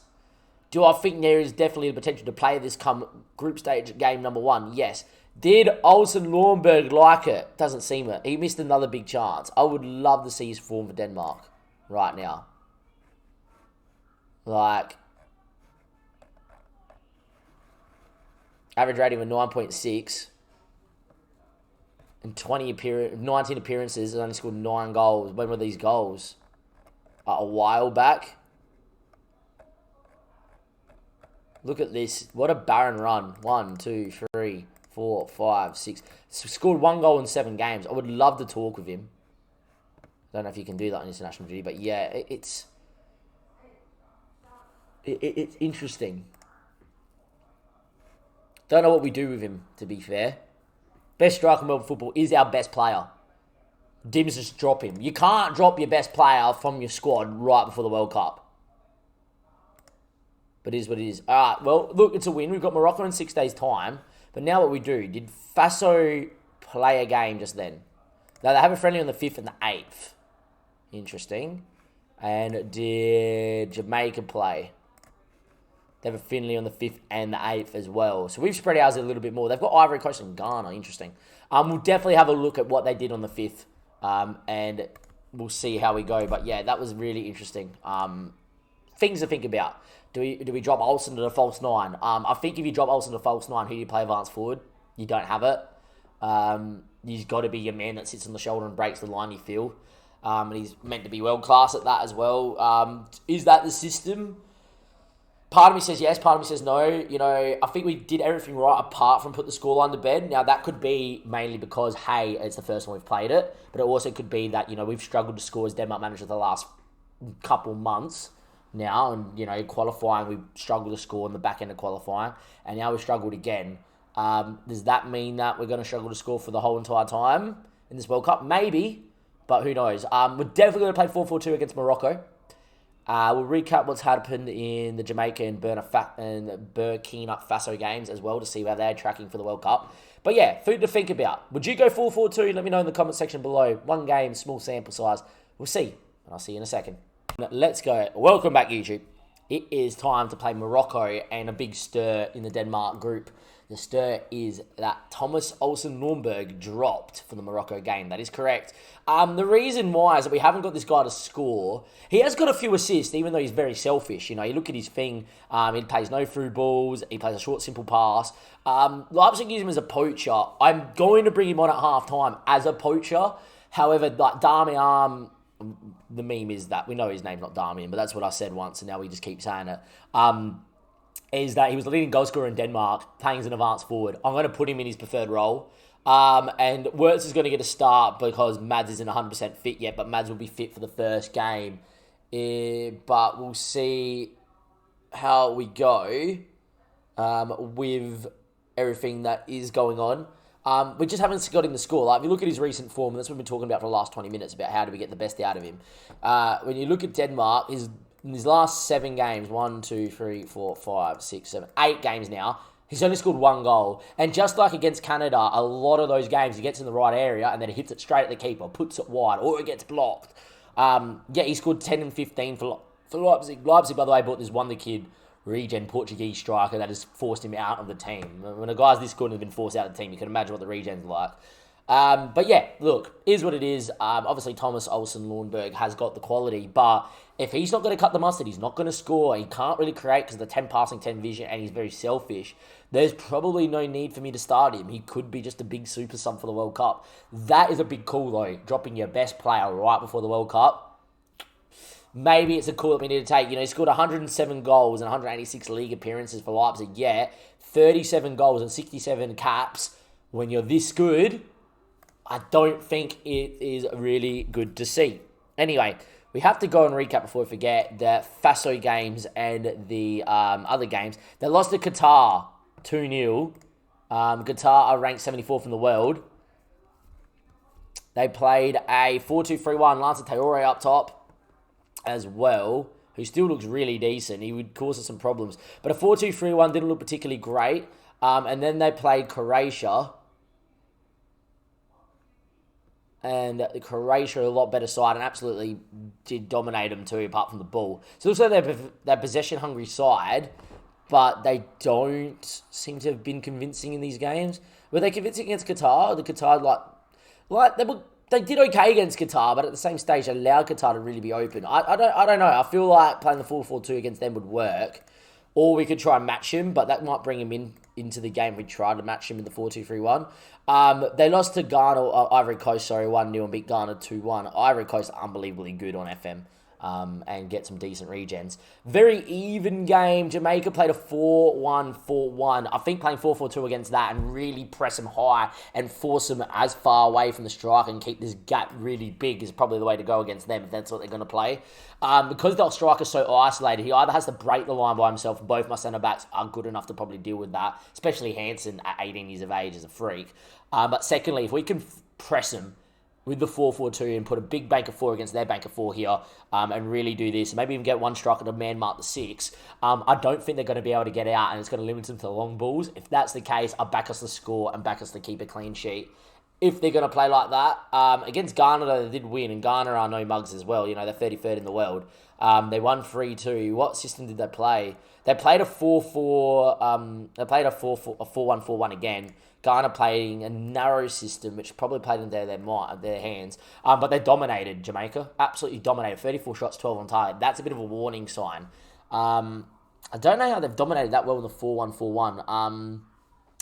Do I think there is definitely the potential to play this come group stage game number 1? Yes. Did Olsen Lornberg like it? Doesn't seem it. He missed another big chance. I would love to see his form for Denmark right now. Like, average rating of 9.6 and 19 appearances and only scored 9 goals. When were these goals? A while back. Look at this. What a barren run. 1, 2, 3, 4, 5, 6. Scored 1 goal in 7 games. I would love to talk with him. I don't know if you can do that on international duty, but yeah, it's interesting. Don't know what we do with him, to be fair. Best striker in Melbourne football is our best player. Dims just drop him. You can't drop your best player from your squad right before the World Cup. But it is what it is. All right, well, look, it's a win. We've got Morocco in 6 days' time. But now what we do, did Faso play a game just then? No, they have a friendly on the 5th and the 8th. Interesting. And did Jamaica play? They have a Finley on the 5th and the 8th as well. So we've spread ours a little bit more. They've got Ivory Coast and Ghana. Interesting. We'll definitely have a look at what they did on the 5th. And we'll see how we go. But yeah, that was really interesting. Things to think about. Do we drop Olsen to the false 9? I think if you drop Olsen to the false 9, who do you play advance forward? You don't have it. He's got to be your man that sits on the shoulder and breaks the line, you feel. And he's meant to be world class at that as well. Is that the system? Part of me says yes, part of me says no. You know, I think we did everything right apart from put the scoreline to bed. Now, that could be mainly because, hey, it's the first time we've played it. But it also could be that, you know, we've struggled to score as Denmark manager the last couple months now. And, you know, qualifying, we struggled to score in the back end of qualifying. And now we've struggled again. Does that mean that we're going to struggle to score for the whole entire time in this World Cup? Maybe, but who knows? We're definitely going to play 4-4-2 against Morocco. We'll recap what's happened in the Jamaica and Burkina Faso games as well to see how they're tracking for the World Cup. But yeah, food to think about. Would you go 4-4-2? Let me know in the comment section below. One game, small sample size. We'll see. I'll see you in a second. Let's go. Welcome back, YouTube. It is time to play Morocco and a big stir in the Denmark group. The stir is that Thomas Olsen Nürnberg dropped for the Morocco game. That is correct. The reason why is that we haven't got this guy to score. He has got a few assists, even though he's very selfish. You know, you look at his thing. He plays no through balls. He plays a short, simple pass. Leipzig use him as a poacher. I'm going to bring him on at half-time as a poacher. However, like Darmian, the meme is that we know his name's not Darmian, but that's what I said once, and now we just keep saying it. Is that he was the leading goal scorer in Denmark, playing as an advanced forward. I'm going to put him in his preferred role. And Wirtz is going to get a start because Mads isn't 100% fit yet, but Mads will be fit for the first game. But we'll see how we go with everything that is going on. We just haven't got him the score. Like, if you look at his recent form, and that's what we've been talking about for the last 20 minutes, about how do we get the best out of him. When you look at Denmark, in his last 7 games, 1, 2, 3, 4, 5, 6, 7, 8 games now, he's only scored 1 goal. And just like against Canada, a lot of those games, he gets in the right area and then he hits it straight at the keeper, puts it wide, or it gets blocked. He scored 10 and 15 for Leipzig. Leipzig, by the way, bought this wonder kid, regen Portuguese striker that has forced him out of the team. When a guy's this good and has been forced out of the team, you can imagine what the regen's like. But yeah, look, is what it is. Obviously, Thomas Olsen Nürnberg has got the quality, but if he's not going to cut the mustard, he's not going to score, he can't really create because of the 10 passing, 10 vision, and he's very selfish, there's probably no need for me to start him. He could be just a big super sub for the World Cup. That is a big call, though, dropping your best player right before the World Cup. Maybe it's a call that we need to take. You know, he scored 107 goals and 186 league appearances for Leipzig. Yeah, 37 goals and 67 caps. When you're this good, I don't think it is really good to see. Anyway, we have to go and recap before we forget the Faso games and the other games. They lost to Qatar 2-0. Qatar are ranked 74th in the world. They played a 4-2-3-1. Lance Traore up top as well, who still looks really decent. He would cause us some problems. But a 4-2-3-1 didn't look particularly great. And then they played Croatia. And Croatia are a lot better side and absolutely did dominate them too, apart from the ball. So it looks like they're possession-hungry side, but they don't seem to have been convincing in these games. Were they convincing against Qatar? The Qatar, they did okay against Qatar, but at the same stage, they allowed Qatar to really be open. I don't know. I feel like playing the 4-4-2 against them would work. Or we could try and match him, but that might bring him into the game. We tried to match him in the 4-2-3-1. They lost to Ghana, Ivory Coast, 1-0 and beat Ghana 2-1. Ivory Coast unbelievably good on FM. And get some decent regens. Very even game. Jamaica played a 4-1-4-1. I think playing 4-4-2 against that and really press them high and force them as far away from the striker and keep this gap really big is probably the way to go against them if that's what they're going to play. Because their striker's so isolated, he either has to break the line by himself. Both my centre-backs are good enough to probably deal with that, especially Hansen at 18 years of age is a freak. But secondly, if we can press him with the 4-4-2 and put a big bank of 4 against their bank of 4 here and really do this. Maybe even get one striker to man mark the 6. I don't think they're going to be able to get out and it's going to limit them to the long balls. If that's the case, I'll back us to score and back us to keep a clean sheet. If they're going to play like that. Against Ghana, though, they did win, and Ghana are no mugs as well. You know, they're 33rd in the world. They won 3-2. What system did they play? They played a 4-4. They played a 4-1-4-1 again. Ghana playing a narrow system, which probably played into their hands. But they dominated Jamaica. Absolutely dominated. 34 shots, 12 on target. That's a bit of a warning sign. I don't know how they've dominated that well in the 4-1-4-1.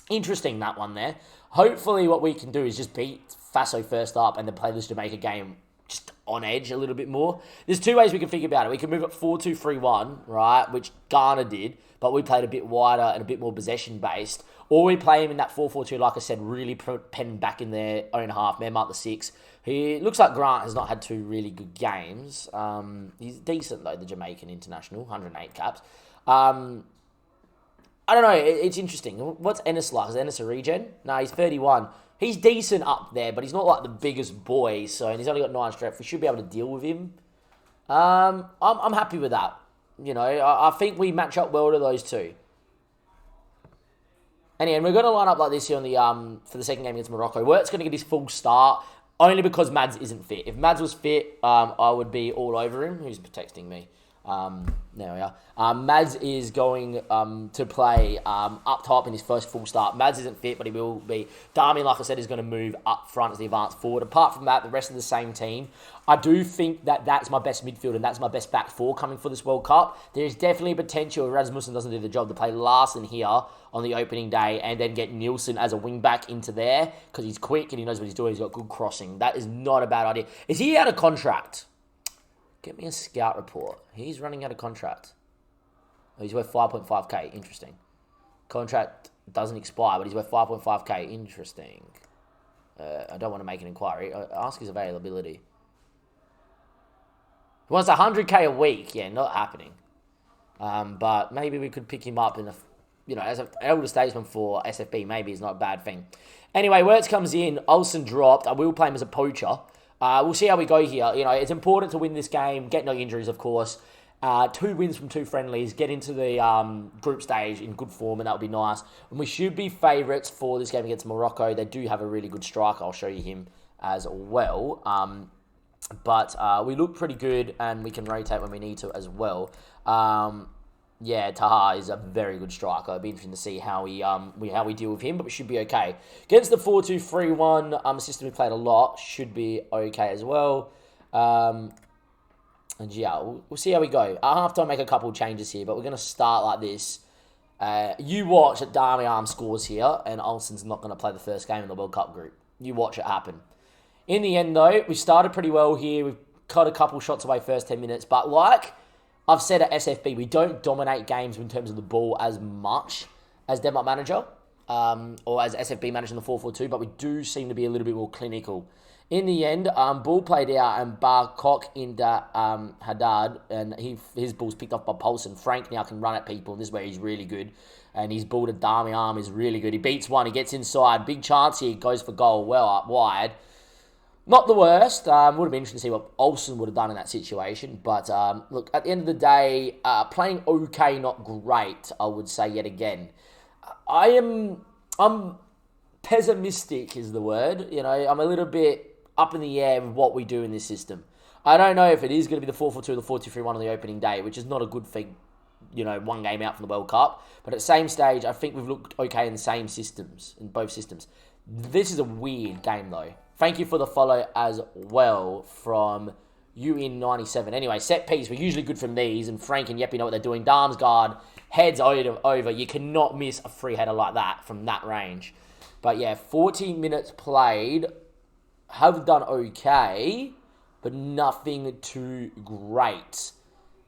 Interesting, that one there. Hopefully what we can do is just beat Faso first up and then play this Jamaica game just on edge a little bit more. There's two ways we can think about it. We can move it 4-2-3-1, right, which Ghana did, but we played a bit wider and a bit more possession-based. Or we play him in that 4-4-2, like I said, really pen back in their own half, man mark the 6. He looks like Grant has not had two really good games. He's decent, though, the Jamaican international, 108 caps. I don't know, it's interesting. What's Ennis like? Is Ennis a regen? No, he's 31. He's decent up there, but he's not like the biggest boy, and he's only got 9 strength. We should be able to deal with him. I'm happy with that. You know, I think we match up well to those two. Anyway, we're going to line up like this here on the for the second game against Morocco. Wirt's going to get his full start, only because Mads isn't fit. If Mads was fit, I would be all over him. Who's texting me? There we are. Mads is going to play up top in his first full start. Mads isn't fit, but he will be. Darmian, like I said, is going to move up front as the advance forward. Apart from that, the rest of the same team. I do think that that's my best midfield and that's my best back four coming for this World Cup. There's definitely potential if Rasmussen doesn't do the job to play Larsen here on the opening day and then get Nielsen as a wing back into there because he's quick and he knows what he's doing. He's got good crossing. That is not a bad idea. Is he out of contract? Get me a scout report. He's running out of contract. Oh, he's worth 5.5k. Interesting. Contract doesn't expire, but he's worth 5.5k. Interesting. I don't want to make an inquiry. Ask his availability. He wants 100k a week. Yeah, not happening. But maybe we could pick him up in as an elder statesman for SFB. Maybe it's not a bad thing. Anyway, Wirtz comes in. Olsen dropped. I will play him as a poacher. We'll see how we go here. You know, it's important to win this game. Get no injuries, of course. 2 wins from 2 friendlies. Get into the group stage in good form, and that would be nice. And we should be favourites for this game against Morocco. They do have a really good striker. I'll show you him as well. But we look pretty good, and we can rotate when we need to as well. Yeah, Taha is a very good striker. It'll be interesting to see how we deal with him, but we should be okay. Against the 4-2-3-1 system we played a lot, should be okay as well. And yeah, we'll see how we go. At halftime, make a couple of changes here, but we're going to start like this. You watch that Darmian scores here, and Olsen's not going to play the first game in the World Cup group. You watch it happen. In the end, though, we started pretty well here. We've cut a couple shots away first 10 minutes, but like I've said at SFB, we don't dominate games in terms of the ball as much as Denmark manager or as SFB manager in the 4-4-2, but we do seem to be a little bit more clinical. In the end, ball played out and Barkok into Haddad, and his ball's picked off by Poulsen. Frank now can run at people, and this is where he's really good. And his ball to Darmian is really good. He beats one, he gets inside. Big chance here, goes for goal, well up wide. Not the worst. Would have been interesting to see what Olsen would have done in that situation. But look, at the end of the day, playing okay, not great, I would say yet again. I'm pessimistic is the word. You know, I'm a little bit up in the air with what we do in this system. I don't know if it is going to be the 4-4-2 or the 4-2-3-1 on the opening day, which is not a good thing, you know, one game out from the World Cup. But at the same stage, I think we've looked okay in the same systems, in both systems. This is a weird game, though. Thank you for the follow as well from UN97. Anyway, set piece. We're usually good from these, and Frank and Yeppy know what they're doing. Darmsgaard, heads over. You cannot miss a free header like that from that range. But yeah, 14 minutes played. Have done okay, but nothing too great.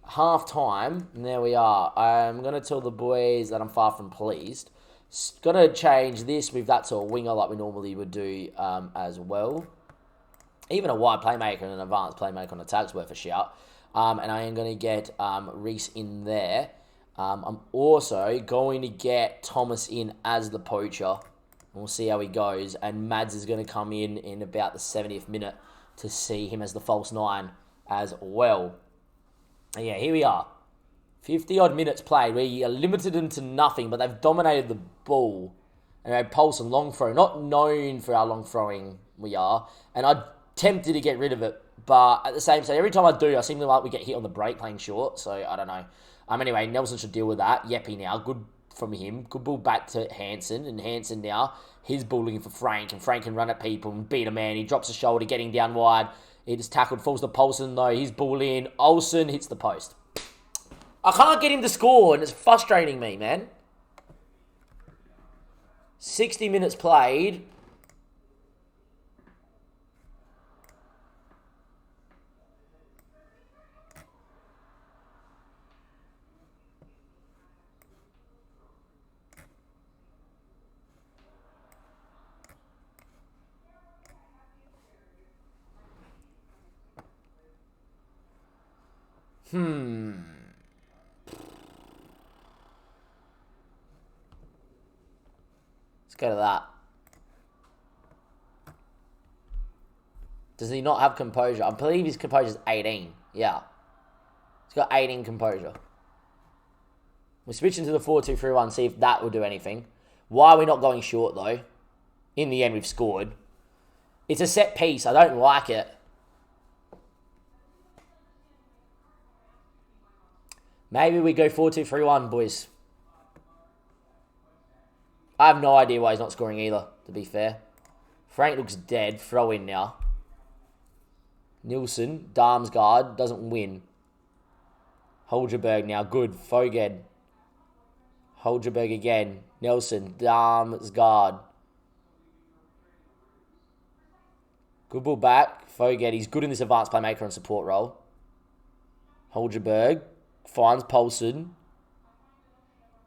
Half time, and there we are. I'm going to tell the boys that I'm far from pleased. Got to change this, move that to a winger like we normally would do as well. Even a wide playmaker and an advanced playmaker on attack's worth a shout. And I am going to get Reese in there. I'm also going to get Thomas in as the poacher. We'll see how he goes. And Mads is going to come in about the 70th minute to see him as the false 9 as well. And yeah, here we are. 50-odd minutes played. We limited them to nothing, but they've dominated the ball. And Poulsen long throw. Not known for our long throwing we are. And I'm tempted to get rid of it. But at the same time, every time I do, I seem to like we get hit on the break playing short. So, I don't know. Anyway, Nelson should deal with that. Yeppy now. Good from him. Good ball back to Hansen. And Hansen now, his ball looking for Frank. And Frank can run at people and beat a man. He drops the shoulder, getting down wide. He just tackled, falls to Poulsen though. His ball in. Olsen hits the post. I can't get him to score, and it's frustrating me, man. 60 minutes played. Let's go to that. Does he not have composure? I believe his composure is 18. Yeah. He's got 18 composure. We're switching to the 4-2-3-1, see if that will do anything. Why are we not going short, though? In the end, we've scored. It's a set piece. I don't like it. Maybe we go 4-2-3-1, boys. I have no idea why he's not scoring either, to be fair. Frank looks dead. Throw in now. Nielsen, Damsgaard, doesn't win. Holgerberg now, good. Foged. Holgerberg again. Nelson, Damsgaard. Good ball back. Foged, he's good in this advanced playmaker and support role. Holgerberg finds Paulson.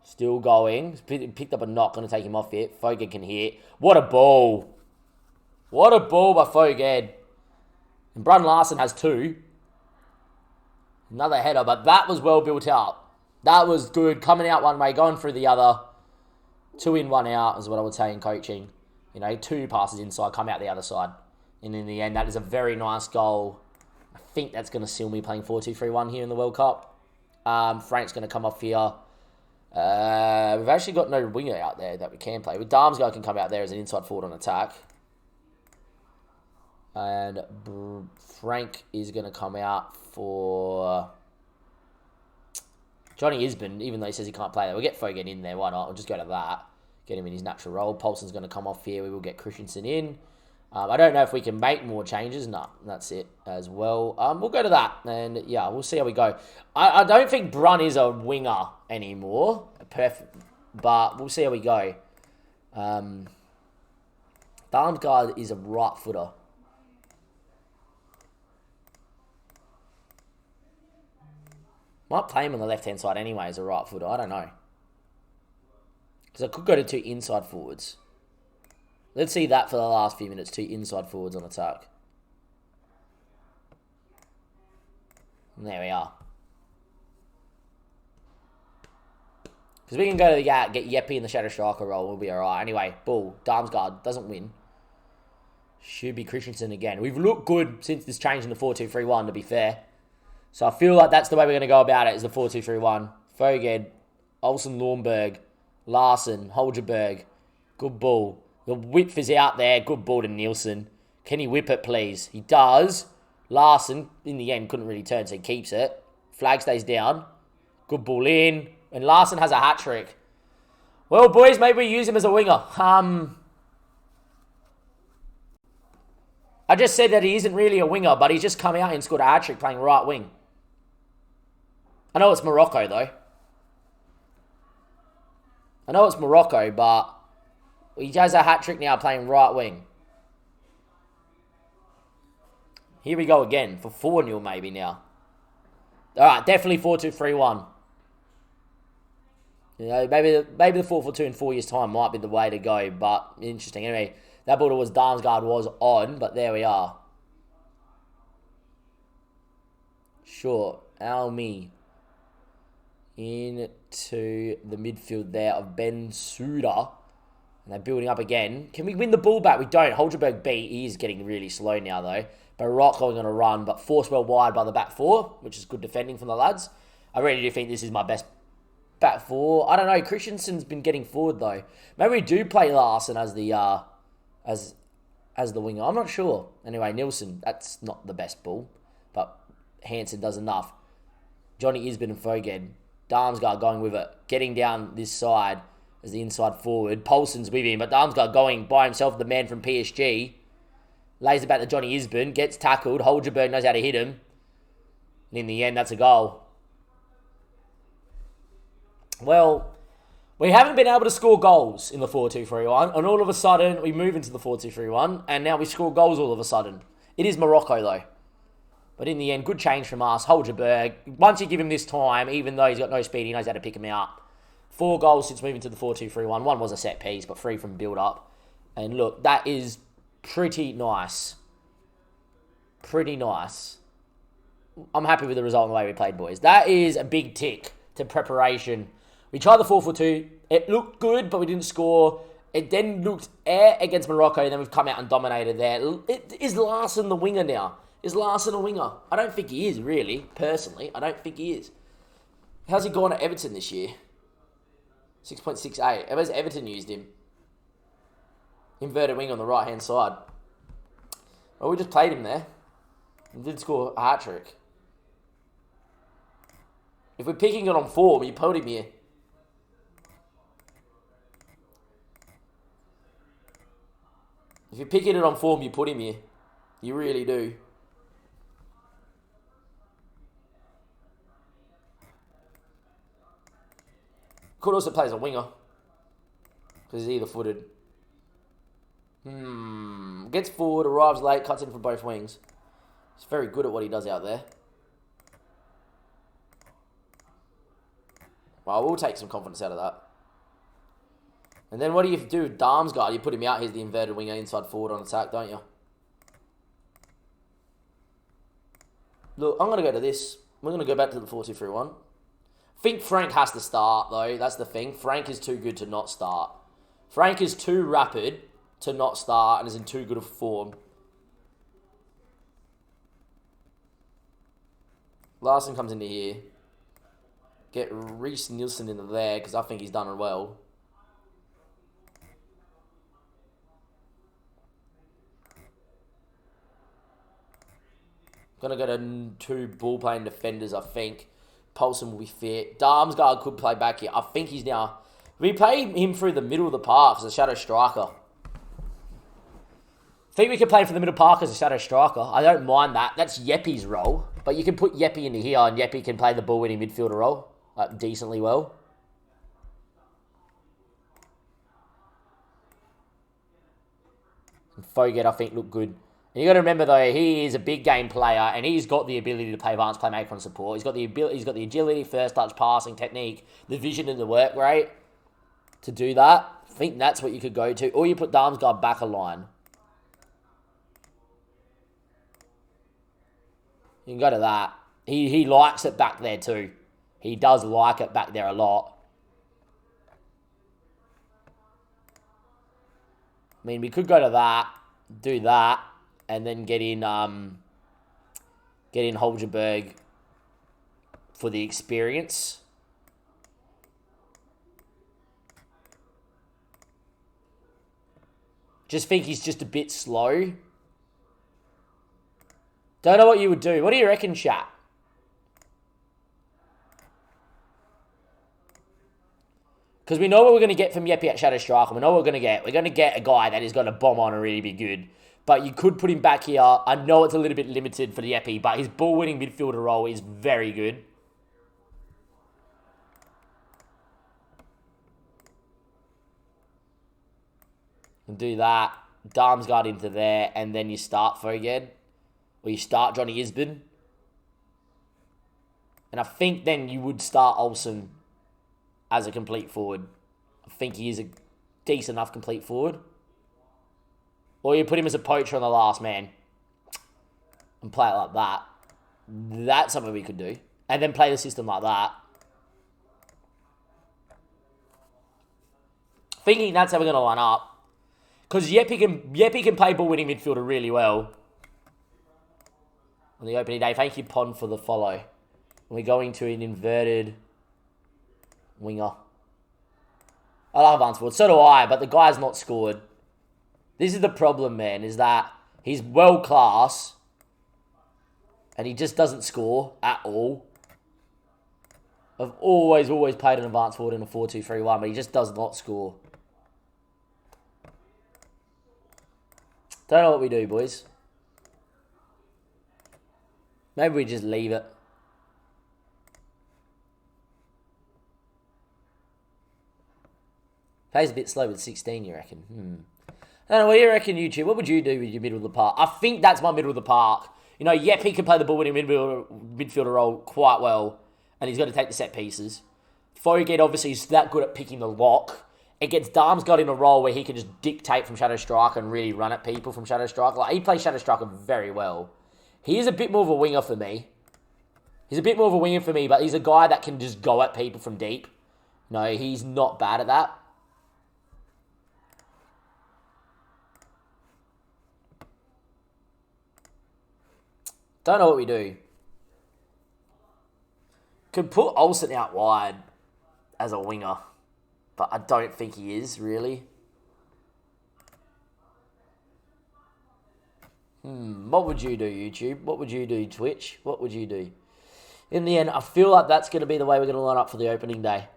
Still going. Picked up a knock, going to take him off it. Foged can hit. What a ball. What a ball by Foged. And Brun Larson has 2. Another header, but that was well built up. That was good. Coming out one way, going through the other. 2 in, 1 out is what I would say in coaching. You know, 2 passes inside, come out the other side. And in the end, that is a very nice goal. I think that's going to seal me playing 4-2-3-1 here in the World Cup. Frank's going to come off here. We've actually got no winger out there that we can play. With Darmsgaard can come out there as an inside forward on attack. And Frank is going to come out for Johnny Isbin, even though he says he can't play there. We'll get Foged in there. Why not? We'll just go to that. Get him in his natural role. Paulson's going to come off here. We will get Christensen in. I don't know if we can make more changes. No, that's it as well. We'll go to that. And, yeah, we'll see how we go. I don't think Brun is a winger anymore. Perfect. But we'll see how we go. Darmgard is a right footer. Might play him on the left-hand side anyway as a right footer. I don't know. Because I could go to 2 inside forwards. Let's see that for the last few minutes. 2 inside forwards on attack. And there we are. Because we can go to the get Yeppy in the shadow striker role. We'll be alright. Anyway, ball. Darmsgaard doesn't win. Should be Christensen again. We've looked good since this change in the 4-2-3-1, to be fair. So I feel like that's the way we're going to go about it, is the 4-2-3-1. Foged, Olsen, Lornberg, Larson, Holgerberg. Good ball. The width is out there. Good ball to Nielsen. Can he whip it, please? He does. Larson, in the end, couldn't really turn, so he keeps it. Flag stays down. Good ball in. And Larson has a hat-trick. Well, boys, maybe we use him as a winger. I just said that he isn't really a winger, but he's just come out and scored a hat-trick playing right wing. I know it's Morocco, though. I know it's Morocco, but he has a hat-trick now playing right wing. Here we go again for 4-0 maybe now. Alright, definitely 4-2-3-1. You know, maybe the 4-4-2 in 4 years' time might be the way to go, but interesting. Anyway, that ball was Darmsgaard was on, but there we are. Sure, Almi into the midfield there of Ben Suda. And they're building up again. Can we win the ball back? We don't. Holgerberg beat. He is getting really slow now, though. Baroque going on a run, but forced well wide by the back 4, which is good defending from the lads. I really do think this is my best back 4. I don't know. Christensen's been getting forward, though. Maybe we do play Larson as the as the winger. I'm not sure. Anyway, Nielsen, that's not the best ball, but Hansen does enough. Johnny Isbin and Foged. Darmsgaard going with it. Getting down this side as the inside forward. Paulson's with him, but Darmsgaard going by himself, the man from PSG. Lays it back to Johnny Isbin. Gets tackled. Holgerberg knows how to hit him. And in the end, that's a goal. Well, we haven't been able to score goals in the 4-2-3-1. And all of a sudden, we move into the 4-2-3-1. And now we score goals all of a sudden. It is Morocco, though. But in the end, good change from us. Holgerberg, once you give him this time, even though he's got no speed, he knows how to pick him out. 4 goals since moving to the 4-2-3-1. 1 was a set piece, but 3 from build-up. And look, that is pretty nice. Pretty nice. I'm happy with the result and the way we played, boys. That is a big tick to preparation. We tried the 4-4-2. It looked good, but we didn't score. It then looked against Morocco, and then we've come out and dominated there. Is Larson the winger now? Is Larson a winger? I don't think he is, really, personally. I don't think he is. How's he gone at Everton this year? 6.68. Where's Everton used him? Inverted wing on the right-hand side. Well, we just played him there. He did score a hat-trick. If we're picking it on form, you put him here. If you're picking it on form, you put him here. You really do. Could also play as a winger. Because he's either footed. Gets forward, arrives late, cuts in from both wings. He's very good at what he does out there. Well, we'll take some confidence out of that. And then what do you do with Darmsgaard? You put him out, he's the inverted winger inside forward on attack, don't you? Look, I'm going to go to this. We're going to go back to the 4-2-3-1. I think Frank has to start, though. That's the thing. Frank is too good to not start. Frank is too rapid to not start and is in too good a form. Larson comes into here. Get Reece Nielsen into there because I think he's done it well. Gonna go to 2 ball-playing defenders, I think. Paulson will be fit. Darmsgaard could play back here. I think he's now... We play him through the middle of the park as a shadow striker. I think we could play him for the middle park as a shadow striker. I don't mind that. That's Yeppy's role. But you can put Yeppy into here and Yeppy can play the ball-winning midfielder role decently well. And Fogett, I think, looked good. And you got to remember though, he is a big game player, and he's got the ability to play advanced playmaker and support. He's got the ability, he's got the agility, first touch passing technique, the vision and the work rate to do that. I think that's what you could go to, or you put Darmsgaard back a line. You can go to that. He likes it back there too. He does like it back there a lot. I mean, we could go to that, do that. And then get in Holgerberg for the experience. Just think he's just a bit slow. Don't know what you would do. What do you reckon, chat? Because we know what we're going to get from Yeppy at Shadow Striker. We know what we're going to get. We're going to get a guy that is going to bomb on and really be good. But you could put him back here. I know it's a little bit limited for the Yeppy, but his ball-winning midfielder role is very good. And do that. Darmsgaard into there, and then you start Fogett. Or you start Johnny Isbin. And I think then you would start Olsen as a complete forward. I think he is a decent enough complete forward. Or you put him as a poacher on the last man. And play it like that. That's something we could do. And then play the system like that. Thinking that's how we're going to line up. Because Yeppy can play ball-winning midfielder really well. On the opening day. Thank you, Pond, for the follow. And we're going to an inverted winger. I love Unsford. So do I, but the guy's not scored. This is the problem, man, is that he's world-class and he just doesn't score at all. I've always played an advanced forward in a 4-2-3-1, but he just does not score. Don't know what we do, boys. Maybe we just leave it. Plays a bit slow with 16, you reckon? I don't know, what do you reckon, YouTube? What would you do with your middle of the park? I think that's my middle of the park. You know, yep, he can play the ball-winning midfielder role quite well, and he's got to take the set pieces. Fogett, obviously, is that good at picking the lock. It gets Darmsgaard in a role where he can just dictate from Shadow Striker and really run at people from Shadow Striker. Like, he plays Shadow Striker very well. He is a bit more of a winger for me. He's a bit more of a winger for me, but he's a guy that can just go at people from deep. No, he's not bad at that. Don't know what we do. Could put Olsen out wide as a winger, but I don't think he is, really. What would you do, YouTube? What would you do, Twitch? What would you do? In the end, I feel like that's going to be the way we're going to line up for the opening day.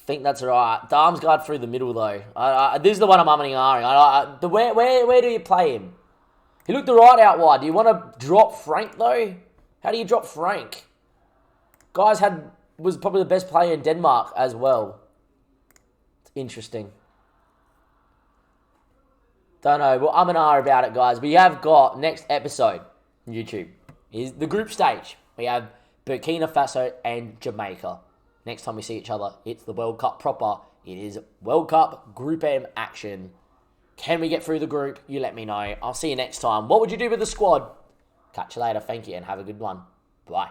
Think that's right. Darm's guard through the middle, though. This is the one I'm umming and ahhing. Where do you play him? He looked the right out wide. Do you want to drop Frank, though? How do you drop Frank? Was probably the best player in Denmark as well. It's interesting. Don't know. Well, I'm and ah about it, guys. We have got next episode on YouTube is the group stage. We have Burkina Faso and Jamaica. Next time we see each other, it's the World Cup proper. It is World Cup Group M action. Can we get through the group? You let me know. I'll see you next time. What would you do with the squad? Catch you later. Thank you and have a good one. Bye.